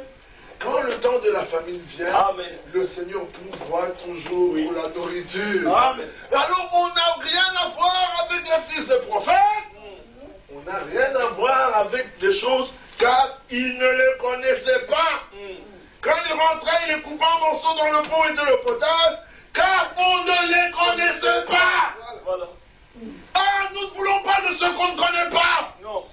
Quand le temps de la famine vient, amen, le Seigneur pourvoit toujours pour la nourriture. Amen. Alors on n'a rien à voir avec les fils des prophètes. On n'a rien à voir avec les choses car ils ne les connaissaient pas. Quand ils rentraient, ils les coupaient en morceaux dans le pot et de le potage car on ne les connaissait pas. Voilà. nous ne voulons pas de ceux qu'on ne connaît pas. Non.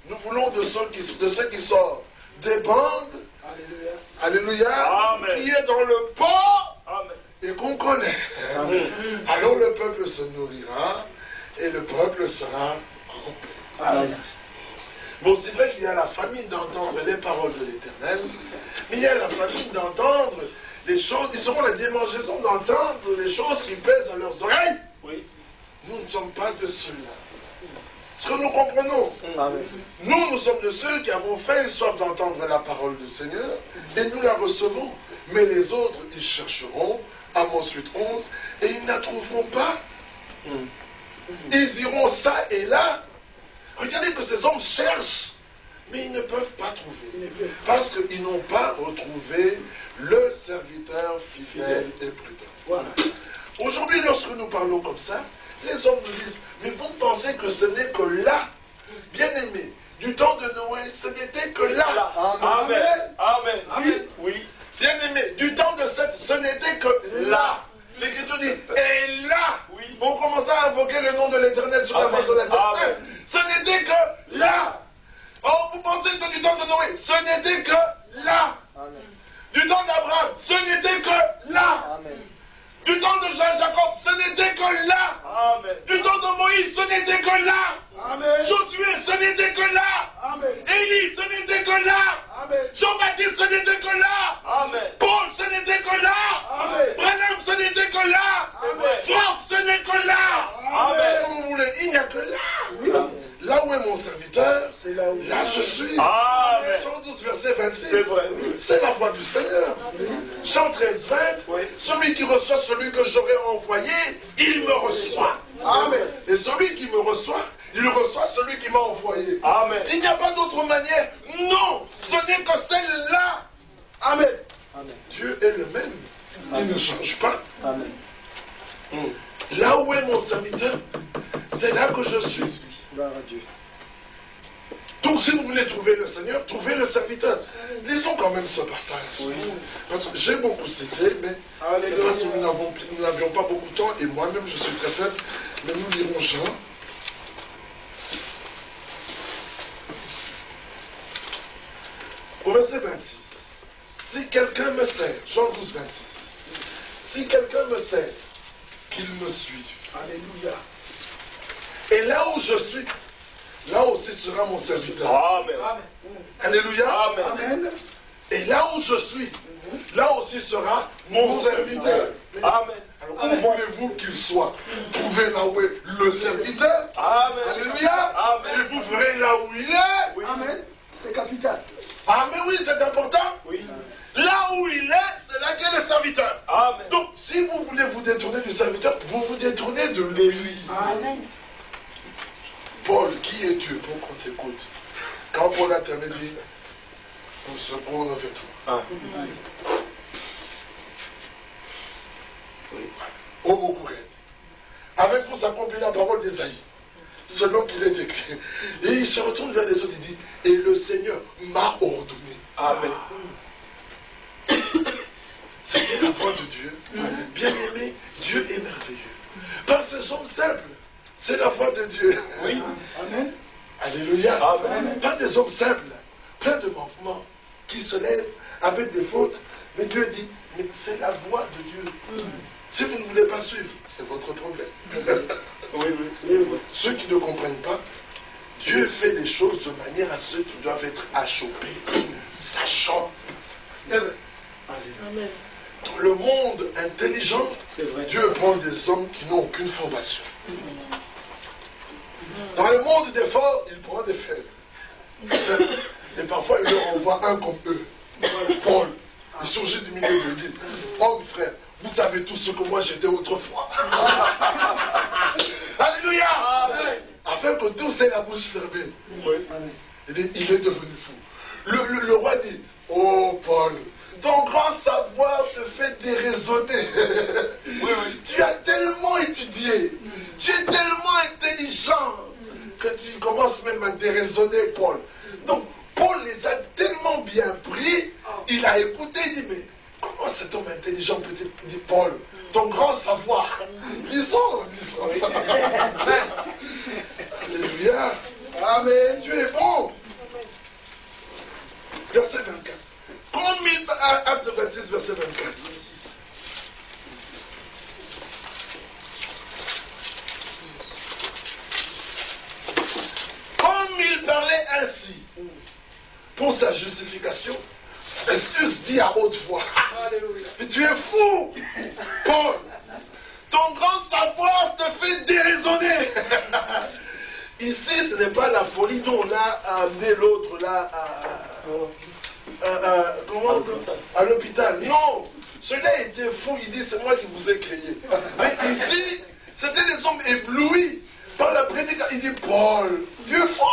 Nous voulons de ceux qui sortent des bandes. Alléluia. Alléluia. Amen. Qui est dans le port Amen. et qu'on connaît. Alors le peuple se nourrira et le peuple sera en paix. Amen. Bon, c'est vrai qu'il y a la famine d'entendre les paroles de l'Éternel, mais il y a la famine d'entendre les choses, ils auront la démangeaison d'entendre les choses qui pèsent à leurs oreilles. Oui. Nous ne sommes pas de ceux-là. Ce que nous comprenons, Amen. nous sommes de ceux qui avons faim et soif d'entendre la parole du Seigneur, et nous la recevons. Mais les autres, ils chercheront, Amos 8:11, et ils ne la trouveront pas. Ils iront ça et là. Regardez que ces hommes cherchent, mais ils ne peuvent pas trouver. Parce qu'ils n'ont pas retrouvé le serviteur fidèle et prudent. Voilà. Aujourd'hui, lorsque nous parlons comme ça, les hommes nous disent, mais vous pensez que ce n'est que là, bien aimé, du temps de Noé, ce n'était que là. Amen. Amen. Oui. Oui. Bien aimé, du temps de Seth, ce n'était que là. L'Écriture dit, et là, Oui. on commença à invoquer le nom de l'Éternel sur la Amen. face de la terre. Amen. Ce n'était que là. Oh, vous pensez que du temps de Noé, ce n'était que là. Amen. Du temps d'Abraham, ce n'était que là. Amen. Du temps de Jean-Jacob, ce n'était que là. Amen. Du temps de Moïse, ce n'était que là. Amen. Josué, ce n'était que là. Amen. Élie, ce n'était que là. Amen. Jean-Baptiste, ce n'était que là. Amen. Paul, ce n'était que là. Amen. Branham, ce n'était que là. Amen. Franck, ce n'est que là. Amen. Comme vous voulez, il n'y a que là. Oui. Là où est mon serviteur, C'est là où là je suis. Amen. Chant 12, verset 26. C'est vrai. C'est la voix du Seigneur. Chant 13, 20. Oui. Celui qui reçoit celui que j'aurai envoyé, il me reçoit. Amen. Et celui qui me reçoit, il reçoit celui qui m'a envoyé. Amen. Il n'y a pas d'autre manière. Non, ce n'est que celle-là. Amen. Amen. Dieu est le même. Il ne change pas. Amen. Là où est mon serviteur, c'est là que je suis. Gloire à Dieu. Donc si vous voulez trouver le Seigneur, trouvez le serviteur. Lisons quand même ce passage. Parce que j'ai beaucoup cité, mais c'est parce que nous n'avions pas beaucoup de temps, et moi-même je suis très faible. Mais nous lirons Jean. Au verset 26. Si quelqu'un me sert, Jean 12, 26. Si quelqu'un me sert, qu'il me suive. Alléluia. Et là où je suis, là aussi sera mon serviteur. Amen. Alléluia. Amen. Amen. Et là où je suis, là aussi sera mon serviteur. Amen. Alors où voulez-vous qu'il soit? Trouvez là où est le serviteur. Amen. Alléluia. Amen. Et vous verrez là où il est. Amen. C'est capital. Ah mais oui, c'est important. Oui. Là où il est, c'est là qu'est le serviteur. Amen. Donc si vous voulez vous détourner du serviteur, vous vous détournez de lui. Amen. Paul, qui es Dieu pour qu'on t'écoute? Quand Paul a terminé, nous secours nos vêtements. Au mot courant. Avec vous s'accomplit la parole d'Ésaïe, selon qu'il est écrit. Et il se retourne vers les autres et dit, et le Seigneur m'a ordonné. Amen. C'était la voix de Dieu. Bien aimé, Dieu est merveilleux. Par ces hommes simples, c'est la voix de Dieu. Oui. Amen. Alléluia. Amen. Pas des hommes simples, plein de manquements, qui se lèvent avec des fautes. Mais Dieu dit, mais c'est la voix de Dieu. Si vous ne voulez pas suivre, c'est votre problème. Oui, oui. Ceux qui ne comprennent pas, Dieu fait les choses de manière à ceux qui doivent être achoppés, sachant. C'est vrai. Alléluia. Dans le monde intelligent, C'est vrai. Dieu prend des hommes qui n'ont aucune formation. Dans le monde des forts, il prend des faibles. Et parfois, il leur envoie un comme eux. Paul, il surgit du milieu de lui dit, homme frère, vous savez tout ce que moi j'étais autrefois. Alléluia. Amen. Afin que tous aient la bouche fermée. Oui. Il dit, il est devenu fou. Le roi dit, oh Paul, ton grand savoir te fait déraisonner. Oui, oui. Tu as tellement étudié, tu es tellement intelligent que tu commences même à déraisonner Paul. Donc Paul les a tellement bien pris, il a écouté, il dit, mais comment cet homme intelligent peut-il? Il dit, Paul, ton grand savoir. Lisons, lisons. Alléluia. Amen. Dieu est bon. Verset 24. Comme il... Acte 26, verset 24. 26. Comme il parlait ainsi, pour sa justification, Festus dit à haute voix, tu es fou, Paul, ton grand savoir te fait déraisonner. Ici, ce n'est pas la folie dont on a amené l'autre là à l'hôpital. Non, celui-là était fou, il dit c'est moi qui vous ai créé. Mais ici, c'était des hommes éblouis par la prédication. Il dit Paul, tu es fou,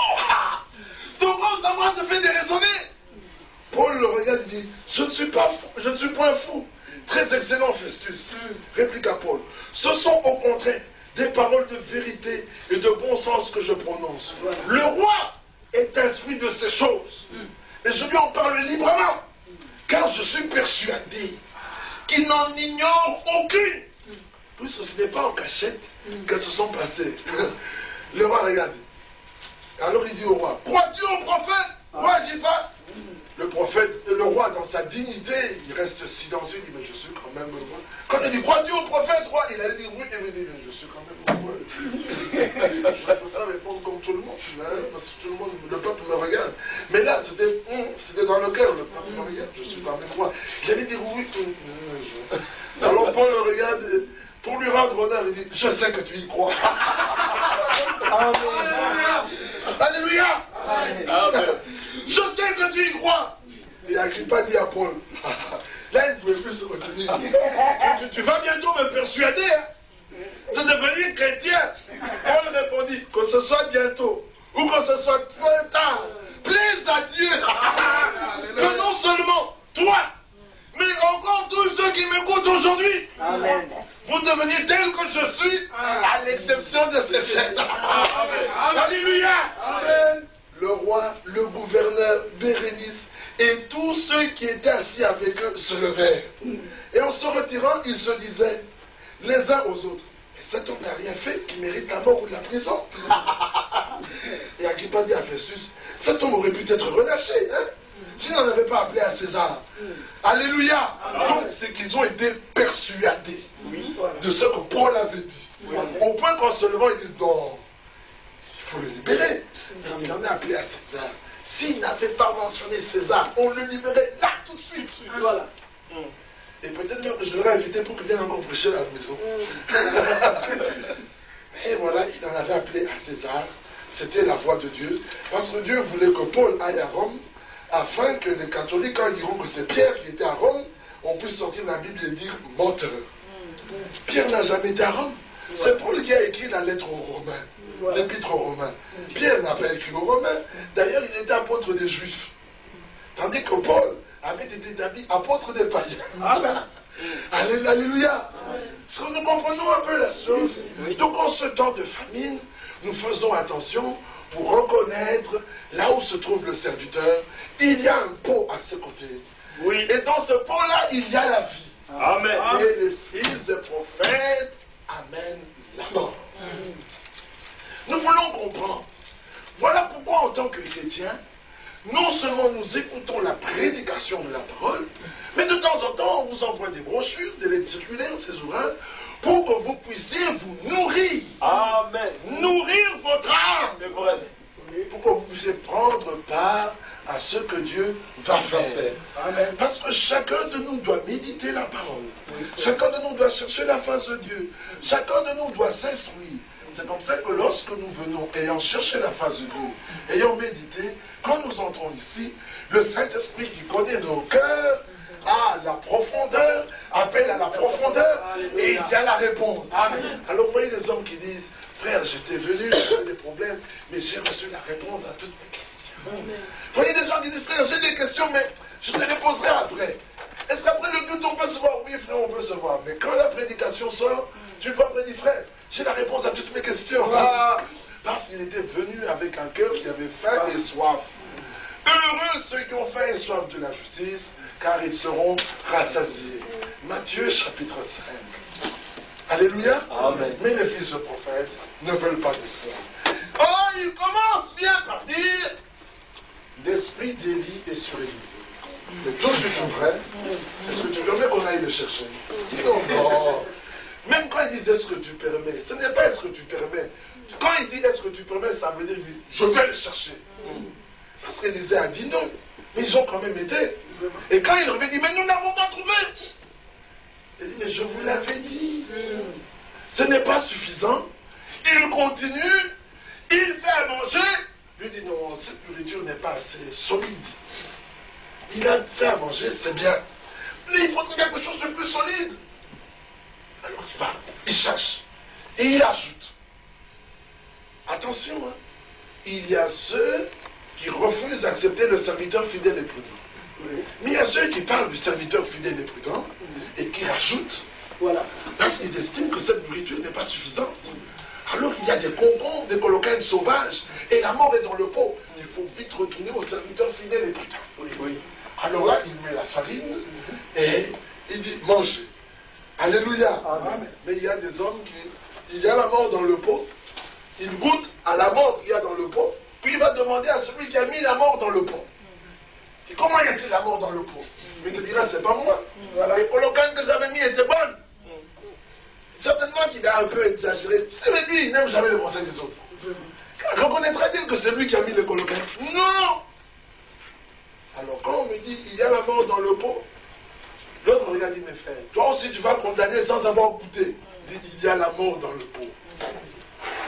ton grand savoir te fait déraisonner. Paul le regarde et dit, je ne suis pas fou, je ne suis pas un fou. Très excellent, Festus. Répliqua Paul. Ce sont au contraire des paroles de vérité et de bon sens que je prononce. Le roi est instruit de ces choses. Et je lui en parle librement. Car je suis persuadé qu'il n'en ignore aucune. Puisque ce n'est pas en cachette qu'elles se sont passées. Le roi regarde. Alors il dit au roi, crois-tu au prophète? Roi, il dit pas. Le prophète, le roi, dans sa dignité, il reste silencieux, il dit, mais je suis quand même heureux. Quand il dit, crois-tu au prophète, roi? Il a dit, oui, et il dit, mais je suis quand même heureux. Je préfère répondre comme tout le monde, hein, parce que tout le monde, le peuple me regarde. Mais là, c'était dans le cœur, le peuple me regarde, je suis quand même roi. J'allais dire, oui, alors Paul le regarde, pour lui rendre honneur, il dit, je sais que tu y crois. Amen. Alléluia. Amen. Je sais que tu y crois. Et Agrippa dit à Paul, là il ne pouvait plus se retenir. Tu vas bientôt me persuader de devenir chrétien. Paul répondit, que ce soit bientôt ou que ce soit trop tard, plaise à Dieu que non seulement toi, mais encore tous ceux qui m'écoutent aujourd'hui, Amen. vous deveniez tel que je suis, à l'exception de ces chefs. Alléluia. Amen. Le roi, le gouverneur, Bérénice et tous ceux qui étaient assis avec eux se levèrent. Et en se retirant, ils se disaient les uns aux autres, mais cet homme n'a rien fait qui mérite la mort ou de la prison. Et Agrippa dit à Festus, cet homme aurait pu être relâché, hein, s'il n'en avait pas appelé à César. Alléluia. Donc c'est qu'ils ont été persuadés de ce que Paul avait dit. Au point qu'en se levant, ils disent, non, il faut le libérer. Il en a appelé à César. S'il n'avait pas mentionné César, on le libérait là tout de suite. Voilà. Et peut-être même que je l'aurais invité pour qu'il vienne encore prêcher à la maison. Mais voilà, il en avait appelé à César. C'était la voix de Dieu. Parce que Dieu voulait que Paul aille à Rome, afin que les catholiques, quand ils diront que c'est Pierre qui était à Rome, on puisse sortir de la Bible et dire menteur. Pierre n'a jamais été à Rome. C'est Paul qui a écrit la lettre aux Romains, l'épître aux Romains. Pierre n'a pas écrit aux Romains. D'ailleurs, il était apôtre des Juifs. Tandis que Paul avait été établi apôtre des païens. Amen. Alléluia. Est-ce que nous comprenons un peu la chose? Donc, en ce temps de famine, nous faisons attention pour reconnaître là où se trouve le serviteur. Il y a un pot à ses côtés. Oui. Et dans ce pot-là, il y a la vie. Amen. Et les fils des prophètes amènent la mort. Nous voulons comprendre. Voilà pourquoi en tant que chrétiens, non seulement nous écoutons la prédication de la parole, mais de temps en temps on vous envoie des brochures, des lettres circulaires, ces ouvrages, pour que vous puissiez vous nourrir. Amen. Nourrir votre âme. C'est vrai. Pour que vous puissiez prendre part à ce que Dieu va faire. Amen. Parce que chacun de nous doit méditer la parole. Chacun de nous doit chercher la face de Dieu. Chacun de nous doit s'instruire. C'est comme ça que lorsque nous venons, ayant cherché la face de Dieu, ayant médité, quand nous entrons ici, le Saint-Esprit qui connaît nos cœurs, a la profondeur, appelle à la profondeur, et il y a la réponse. Amen. Alors vous voyez des hommes qui disent, frère, j'étais venu, j'avais des problèmes, mais j'ai reçu la réponse à toutes mes questions. Vous voyez des gens qui disent, frère, j'ai des questions, mais je te réponserai après. Est-ce qu'après le culte, on peut se voir? Oui, frère, on peut se voir. Mais quand la prédication sort, tu vas prédire, frère, j'ai la réponse à toutes mes questions. Ah, parce qu'il était venu avec un cœur qui avait faim et soif. Heureux ceux qui ont faim et soif de la justice, car ils seront rassasiés. Matthieu chapitre 5. Alléluia. Amen. Mais les fils de prophètes ne veulent pas de cela. Oh, il commence bien par dire, l'esprit d'Élie est sur Élisée. Mais tout de suite après, est-ce que tu permets qu'on aille le chercher? Il dit non, non. Même quand il dit est-ce que tu permets, ce n'est pas est-ce que tu permets. Quand il dit est-ce que tu permets, ça veut dire je vais le chercher. Parce qu'Élisée a dit non. Mais ils ont quand même été. Et quand il revient, il dit mais nous n'avons pas trouvé. Il dit mais je vous l'avais dit. Ce n'est pas suffisant. Il continue. Il fait à manger. Lui dit non, cette nourriture n'est pas assez solide. Il a fait à manger, c'est bien. Mais il faudrait quelque chose de plus solide. Alors il va, il cherche. Et il ajoute. Attention, hein, il y a ceux qui refusent d'accepter le serviteur fidèle et prudent. Oui. Mais il y a ceux qui parlent du serviteur fidèle et prudent et qui rajoutent. Voilà. Parce qu'ils estiment que cette nourriture n'est pas suffisante. Alors qu'il y a des concombres, des colocaines sauvages, et la mort est dans le pot. Il faut vite retourner au serviteur fidèle et prudent. Oui, oui. Alors là, il met la farine et il dit, mangez. Alléluia. Amen. Mais il y a des hommes qui, il y a la mort dans le pot, il goûte à la mort qu'il y a dans le pot, puis il va demander à celui qui a mis la mort dans le pot. Et comment y a-t-il la mort dans le pot? Il te dira, c'est pas moi. Voilà. Les colocanes que j'avais mis étaient bonnes. Certainement qu'il a un peu exagéré. C'est lui, il n'aime jamais le conseil des autres. Reconnaîtra-t-il que c'est lui qui a mis le colocanes? Non. Alors quand on me dit, il y a la mort dans le pot, l'autre me regarde et dit, mes frères, toi aussi tu vas condamner sans avoir goûté. Il dit, il y a la mort dans le pot.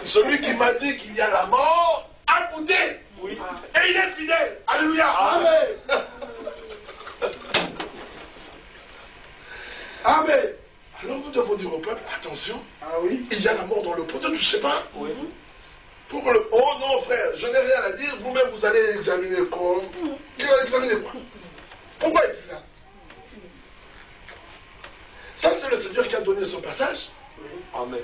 Celui qui m'a dit qu'il y a la mort a goûté. Oui. Et il est fidèle. Alléluia. Amen. Amen. Alors nous devons dire au peuple, attention, ah oui, il y a la mort dans le pot, ne touchez pas. Oui. Pour le... Oh non frère, je n'ai rien à dire, vous-même vous allez examiner quoi? Examiner quoi? Pourquoi est-il là? Ça c'est le Seigneur qui a donné son passage. Oui. Amen.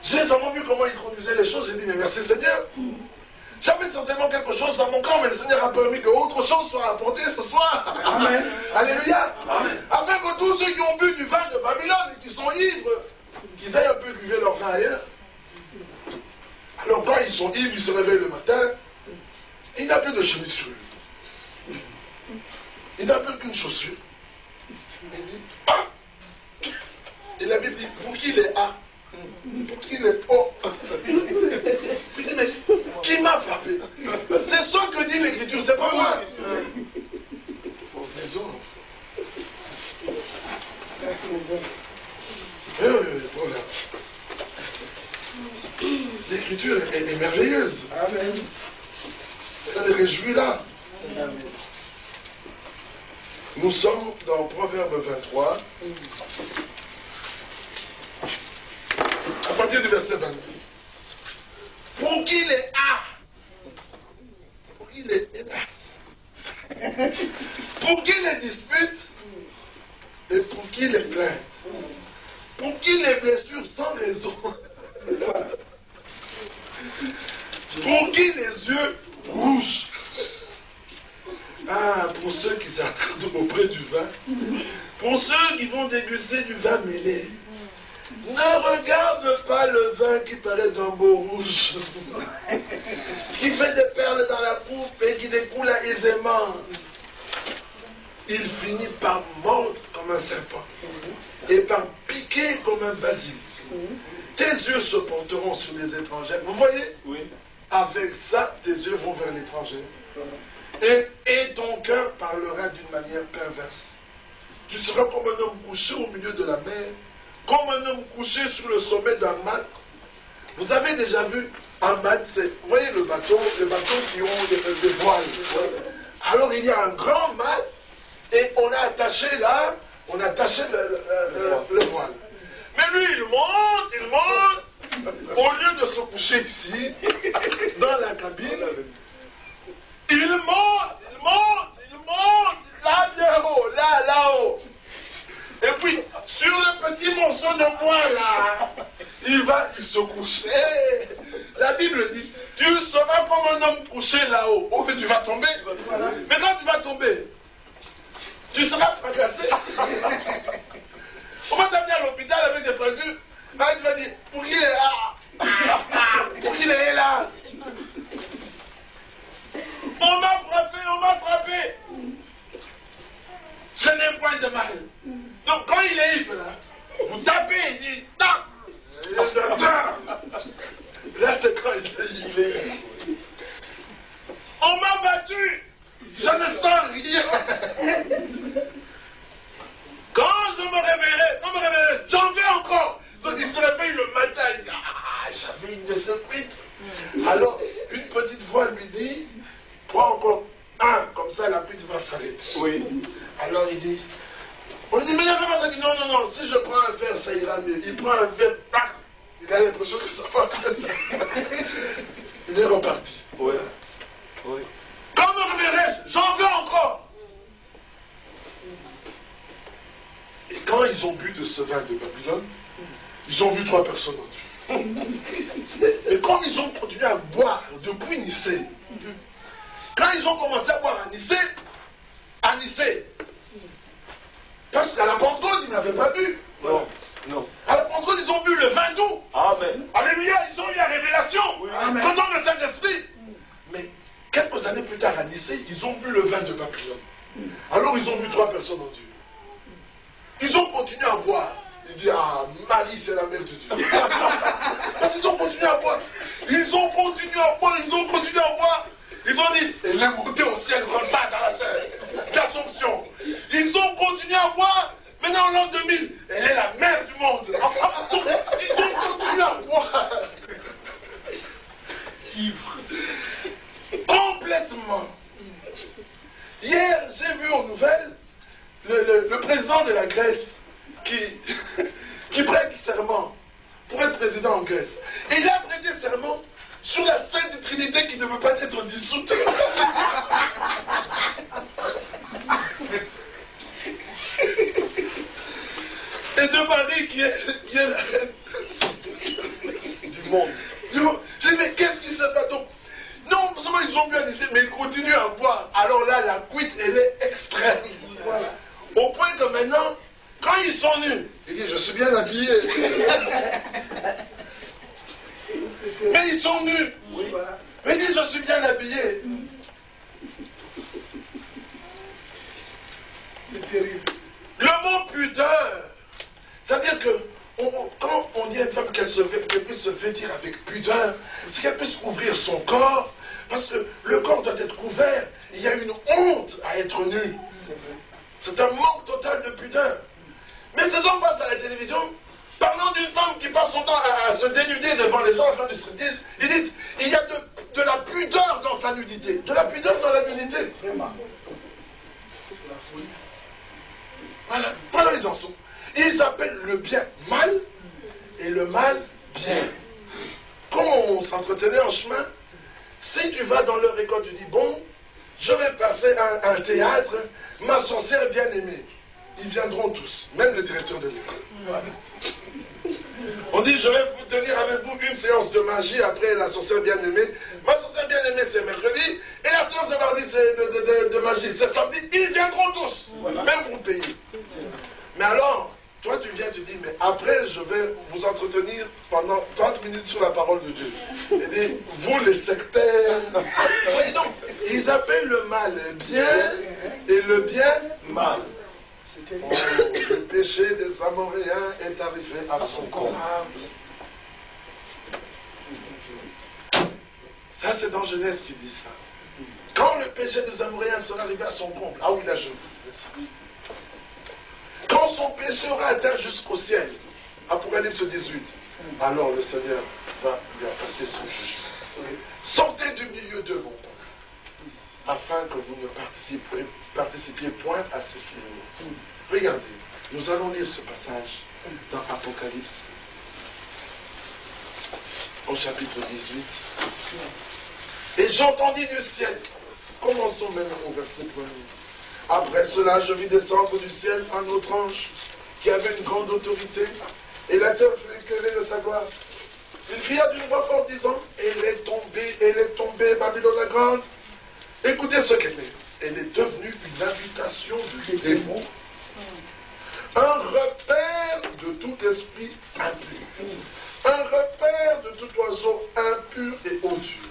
J'ai seulement vu comment il conduisait les choses, j'ai dit mais merci Seigneur. J'avais certainement quelque chose dans mon camp, mais le Seigneur a permis que autre chose soit apportée ce soir. Amen. Alléluia. Amen. Afin que tous ceux qui ont bu du vin de Babylone et qui sont ivres, qu'ils aillent un peu buver leur vin ailleurs. Alors quand ils sont ivres, ils se réveillent le matin, et il n'a plus de chemise sur lui. Il n'a plus qu'une chaussure. Il dit, ah! Et la Bible dit, pour qui il est A? Pour qui il est O? Il dit, mais qui m'a frappé? C'est ce que dit l'Écriture, c'est pas moi. Oh, disons. Voilà. L'Écriture est merveilleuse. Amen. Elle est réjouie là. Amen. Nous sommes dans Proverbe 23. À partir du verset 22. Pour qui les a? Pour qui les hélas? Pour qui les disputes? Et pour qui les plaintes? Pour qui les blessures sans raison? Pour qui les yeux rouges? Ah, pour ceux qui s'attardent auprès du vin. Pour ceux qui vont déguster du vin mêlé. Ne regarde pas le vin qui paraît d'un beau rouge, qui fait des perles dans la coupe et qui découle aisément. Il finit par mordre comme un serpent et par piquer comme un basilic. Tes yeux se porteront sur les étrangers. Vous voyez? Oui. Avec ça, tes yeux vont vers l'étranger. Et ton cœur parlera d'une manière perverse. Tu seras comme un homme couché au milieu de la mer, comme un homme couché sur le sommet d'un mât. Vous avez déjà vu un mât, c'est, vous voyez les bateaux qui ont des voiles. Alors il y a un grand mât et on a attaché là, on a attaché le voile. Mais lui, il monte, au lieu de se coucher ici, dans la cabine, il monte, là-haut. Et puis, sur le petit morceau de bois là, il se couche. La Bible dit, tu seras comme un homme couché là-haut. Oh, mais tu vas tomber. Mais quand tu vas tomber, tu seras fracassé. On va t'amener à l'hôpital avec des fractures. Là, tu vas dire, pour qui il est là? Pour qui il est là? mal. Donc quand il est ivre là, vous tapez, il dit tape. Là c'est quand il est ivre. On m'a battu, je ne sens rien. Quand je me réveillerai, j'en veux encore. Donc il se réveille le matin, il dit ah, j'avais une de ces pites. Alors une petite voix lui dit prends encore un, comme ça la pute va s'arrêter. Oui. Alors il dit, on lui dit mais il n'y a pas ça, il dit non, non, non, si je prends un verre ça ira mieux. Il prend un verre, pac, il a l'impression que ça va. Il est reparti. Oui. Oui. Quand me réveillerai-je, j'en veux encore. Et quand ils ont bu de ce vin de Babylone, ils ont vu 3 personnes en Dieu. Et comme ils ont continué à boire depuis Nicée, quand ils ont commencé à boire à Nicée, parce qu'à la Pentecôte, ils n'avaient pas bu. Non. Non. À la Pentecôte, ils ont bu le vin doux. Amen. Alléluia, ils ont eu la révélation. Oui. Selon le Saint-Esprit. Mais quelques années plus tard à Nicée, ils ont bu le vin de Babylone. Alors ils ont vu 3 personnes en Dieu. Ils ont continué à boire. Ils disent, ah, Marie, c'est la mère de Dieu. Parce qu'ils ont continué à boire. Ils ont continué à boire, ils ont continué à boire. Ils ont dit, elle est montée au ciel comme ça dans la chair d'Assomption. Ils ont continué à boire. Maintenant, en l'an 2000, elle est la mère du monde. Ils ont continué à boire. Ivre. Complètement. Hier, j'ai vu aux nouvelles le président de la Grèce qui prête serment pour être président en Grèce. Et il a prêté serment sur la Sainte Trinité qui ne veut pas être dissoute. Et de Marie qui est la reine Du monde. J'ai dit, mais qu'est-ce qui se passe donc? Non seulement ils ont bu à Nicée, mais ils continuent à boire. Alors là, la cuite, elle est extrême. Voilà. Au point que maintenant, quand ils sont nus, ils disent, je suis bien habillé. Mais ils sont nus. Oui. Voilà. Mais ils disent, je suis bien habillé. C'est terrible. Le mot pudeur, c'est-à-dire que quand on dit à une femme qu'elle puisse se vêtir avec pudeur, c'est qu'elle puisse ouvrir son corps, parce que le corps doit être couvert. Il y a une honte à être nu. C'est vrai. C'est un manque total de pudeur. Mais ces hommes passent à la télévision, parlant d'une femme qui passe son temps à se dénuder devant les gens, à faire du striptease. Ils disent, il y a de la pudeur dans sa nudité. De la pudeur dans la nudité. Vraiment. C'est la folie. Voilà. Voilà, ils en sont. Ils appellent le bien mal et le mal bien. Comme on s'entretenait en chemin, si tu vas dans leur école, tu dis, bon, je vais passer à un théâtre, ma sorcière bien-aimée. Ils viendront tous, même le directeur de l'école. Voilà. On dit, je vais vous tenir avec vous une séance de magie après la sorcière bien-aimée. Ma sorcière bien-aimée, c'est mercredi, et la séance de mardi, c'est de magie, c'est samedi. Ils viendront tous, Voilà. même pour payer. Mais alors, toi tu viens, tu dis, mais après je vais vous entretenir pendant 30 minutes sur la parole de Dieu. Et dit, vous les sectaires. Oui, donc, ils appellent le mal bien et le bien mal. C'est terrible. Oh, le péché des Amoréens est arrivé à son comble. Ça c'est dans Genèse qui dit ça. Quand le péché des Amoréens sera arrivé à son comble, ah oui là je vous ça. Quand son péché aura atteint jusqu'au ciel, Apocalypse 18, alors le Seigneur va lui apporter son jugement. Sortez du milieu d'eux, mon père, afin que vous ne participiez point à ces fléaux. Regardez, nous allons lire ce passage dans Apocalypse, au chapitre 18. Et j'entendis du ciel, commençons maintenant au verset 1er. Après cela, je vis descendre du ciel un autre ange qui avait une grande autorité, et la terre fut éclairée de sa gloire. Il cria d'une voix forte disant, elle est tombée, Babylone la grande. Écoutez ce qu'elle est. Elle est devenue une habitation de démons, un repère de tout esprit impur, un repère de tout oiseau impur et odieux.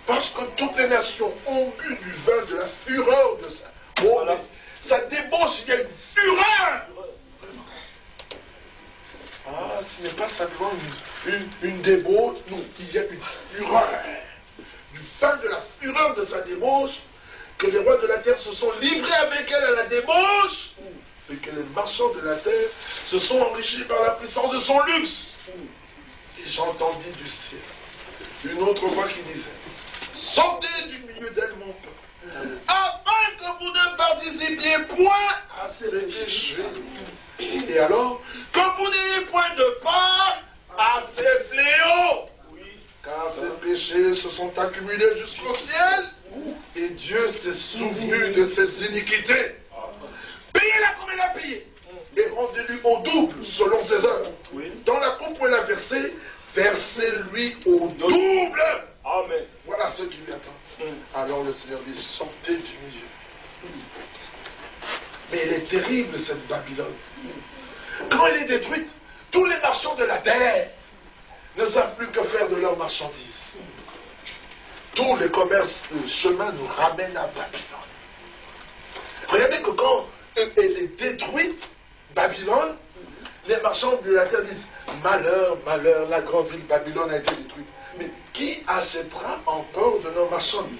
Parce que toutes les nations ont bu du vin de la fureur de ça. Oh, Voilà. ça débauche, il y a une fureur ce n'est pas simplement une débauche, non, il y a une fureur. Du fin de la fureur de sa débauche, que les rois de la terre se sont livrés avec elle à la débauche, et que les marchands de la terre se sont enrichis par la puissance de son luxe. Et j'entendis du ciel une autre voix qui disait, sortez du milieu d'elle, mon peuple, afin que vous ne participiez point à ses péchés. Et alors, que vous n'ayez point de part à ses fléaux. Car ces péchés se sont accumulés jusqu'au ciel, et Dieu s'est souvenu de ses iniquités. Payez-la comme elle a payé, et rendez-lui au double selon ses œuvres. Dans la coupe où elle a versé, versez-lui au double. Amen. Voilà ce qui lui attend. Alors le Seigneur dit, sortez du milieu. Mais elle est terrible, cette Babylone. Quand elle est détruite, tous les marchands de la terre ne savent plus que faire de leurs marchandises. Tous les commerces, le chemin nous ramène à Babylone. Regardez que quand elle est détruite, Babylone, les marchands de la terre disent, malheur, malheur, la grande ville Babylone a été détruite. Mais qui achètera encore de nos marchandises?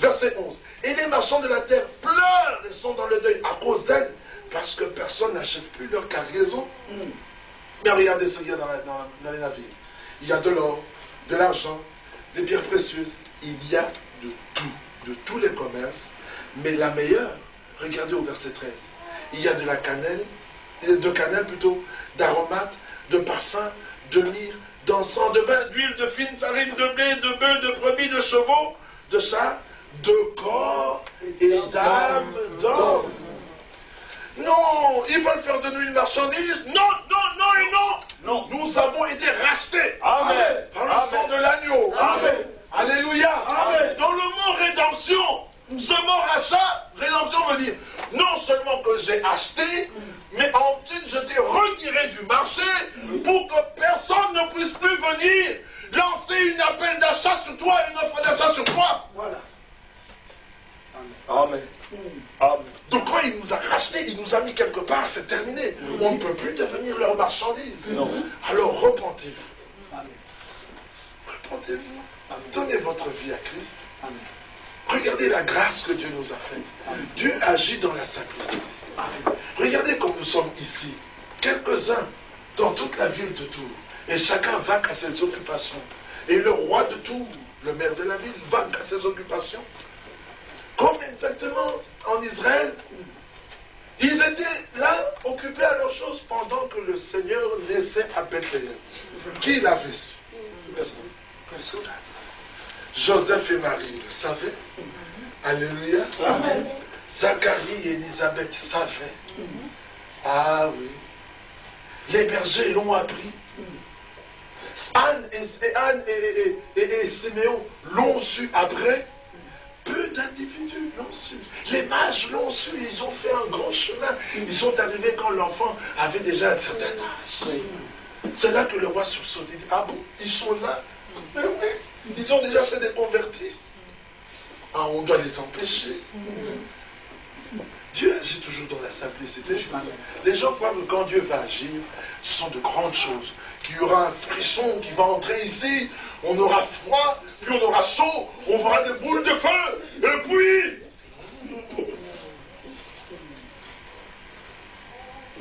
Verset 11. Et les marchands de la terre pleurent et sont dans le deuil à cause d'elle, parce que personne n'achète plus leur cargaison. Mais regardez ce qu'il y a dans les navires. Il y a de l'or, de l'argent, des pierres précieuses. Il y a de tout, de tous les commerces. Mais la meilleure, regardez au verset 13. Il y a de la cannelle, de cannelle plutôt, d'aromates, de parfums, de myrrhe, d'encens, de vin, d'huile, de fine farine, de blé, de bœufs, de brebis, de chevaux, de chats, de corps et d'âmes d'hommes. Non, ils veulent faire de nous une marchandise. Non, non, non et non. Non. Nous avons été rachetés. Amen. Par le sang de l'agneau. Amen. Alléluia. Amen. Dans le mot rédemption, ce mot rachat, rédemption veut dire non seulement que j'ai acheté, mais ensuite je t'ai retiré du marché pour que personne ne puisse plus venir lancer une appel d'achat sur toi, une offre d'achat sur toi. Voilà. Amen. Amen. Donc quand il nous a rachetés, il nous a mis quelque part, c'est terminé. On ne peut plus devenir leur marchandise. Non. Alors repentez-vous. Amen. Repentez-vous. Amen. Donnez votre vie à Christ. Amen. Regardez la grâce que Dieu nous a faite. Amen. Dieu agit dans la simplicité. Amen. Regardez comme nous sommes ici. Quelques-uns dans toute la ville de Tours. Et chacun va à ses occupations. Et le roi de Tours, le maire de la ville, va à ses occupations. Comme exactement en Israël, ils étaient là, occupés à leurs choses, pendant que le Seigneur naissait à Bethléem. Qui l'avait su? Personne. Joseph et Marie le savaient. Alléluia. Amen. Zacharie et Élisabeth savaient. Ah oui. Les bergers l'ont appris. Anne et Siméon l'ont su après. Peu d'individus l'ont su. Les mages l'ont su. Ils ont fait un grand chemin. Ils sont arrivés quand l'enfant avait déjà un certain âge. C'est là que le roi sursaute. Il dit, ah bon, ils sont là? Mais oui, ils ont déjà fait des convertis. Ah, on doit les empêcher. Dieu agit toujours dans la simplicité. Les gens croient que quand Dieu va agir, ce sont de grandes choses. Qu'il y aura un frisson qui va entrer ici, on aura froid, puis on aura chaud, on verra des boules de feu, et puis...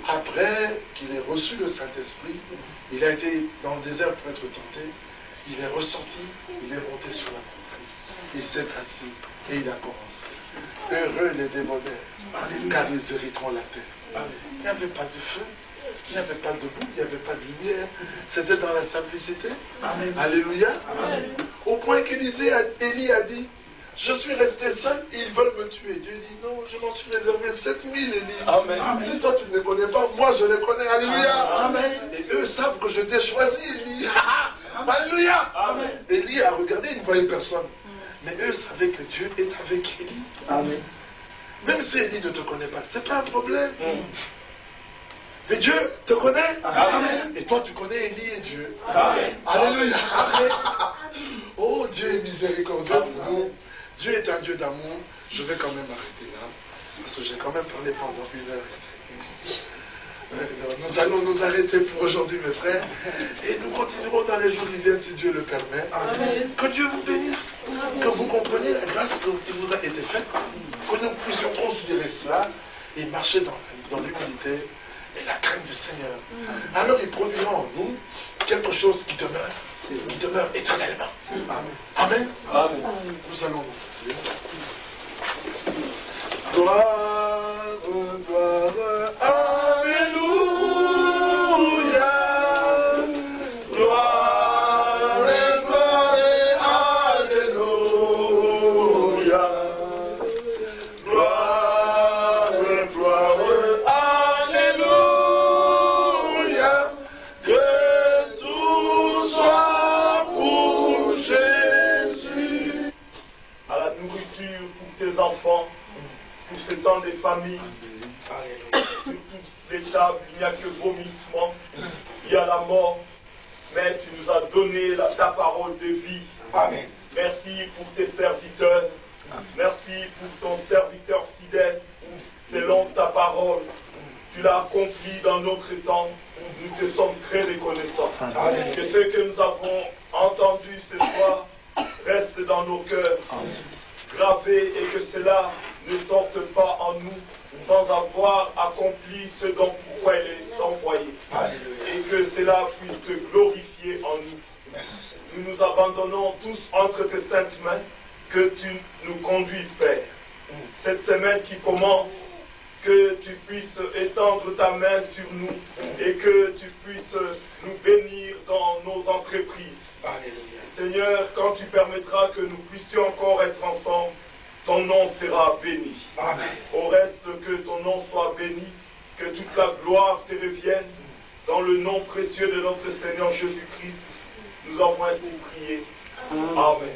Après qu'il ait reçu le Saint-Esprit, il a été dans le désert pour être tenté, il est ressorti, il est monté sur la montagne, il s'est assis et il a commencé. Heureux les débonnaires, car ils hériteront la terre. Il n'y avait pas de feu, il n'y avait pas de boue, il n'y avait pas de lumière. C'était dans la simplicité. Amen. Alléluia. Amen. Au point qu'Élie a dit, je suis resté seul, ils veulent me tuer. Dieu dit, non, je m'en suis réservé 7000, Élie. Amen. Si toi tu ne les connais pas, moi je les connais. Alléluia. Amen. Et eux savent que je t'ai choisi, Élie. Alléluia. Amen. Élie a regardé, il ne voyait personne. Mais eux savaient que Dieu est avec Élie. Amen. Même si Élie ne te connaît pas, ce n'est pas un problème. Mais Dieu te connaît. Amen. Et toi, tu connais Élie et Dieu. Amen. Alléluia. Oh, Dieu est miséricordieux pour nous. Dieu est un Dieu d'amour. Je vais quand même arrêter là. Parce que j'ai quand même parlé pendant 1 heure et 5 minutes. Nous allons nous arrêter pour aujourd'hui, mes frères, et nous continuerons dans les jours qui viennent, si Dieu le permet. Amen. Que Dieu vous bénisse, que vous compreniez la grâce qui vous a été faite, que nous puissions considérer cela et marcher dans l'humilité et la crainte du Seigneur. Alors il produira en nous quelque chose qui demeure éternellement. Amen. Amen. Nous allons nous prier. Gloire, gloire, alléluia. Gloire, gloire, alléluia. Gloire, gloire, alléluia. Que tout soit pour Jésus. À la nourriture pour tes enfants, pour ce temps des familles, sur toutes les tables, il n'y a que vomissement, il y a la mort, mais tu nous as donné ta parole de vie. Amen. Merci pour tes serviteurs, merci pour ton serviteur fidèle, selon ta parole, tu l'as accompli dans notre temps, nous te sommes très reconnaissants. Amen. Que ce que nous avons entendu ce soir reste dans nos cœurs, gravé, et que cela ne sorte pas en nous sans avoir accompli ce dont pourquoi il est envoyé. Alléluia. Et que cela puisse te glorifier en nous. Merci, Seigneur. Nous nous abandonnons tous entre tes saintes mains, que tu nous conduises, Père. Cette semaine qui commence, que tu puisses étendre ta main sur nous et que tu puisses nous bénir dans nos entreprises. Alléluia. Seigneur, quand tu permettras que nous puissions encore être ensemble, ton nom sera béni. Amen. Au reste, que ton nom soit béni, que toute la gloire te revienne. Dans le nom précieux de notre Seigneur Jésus-Christ, nous avons ainsi prié. Amen.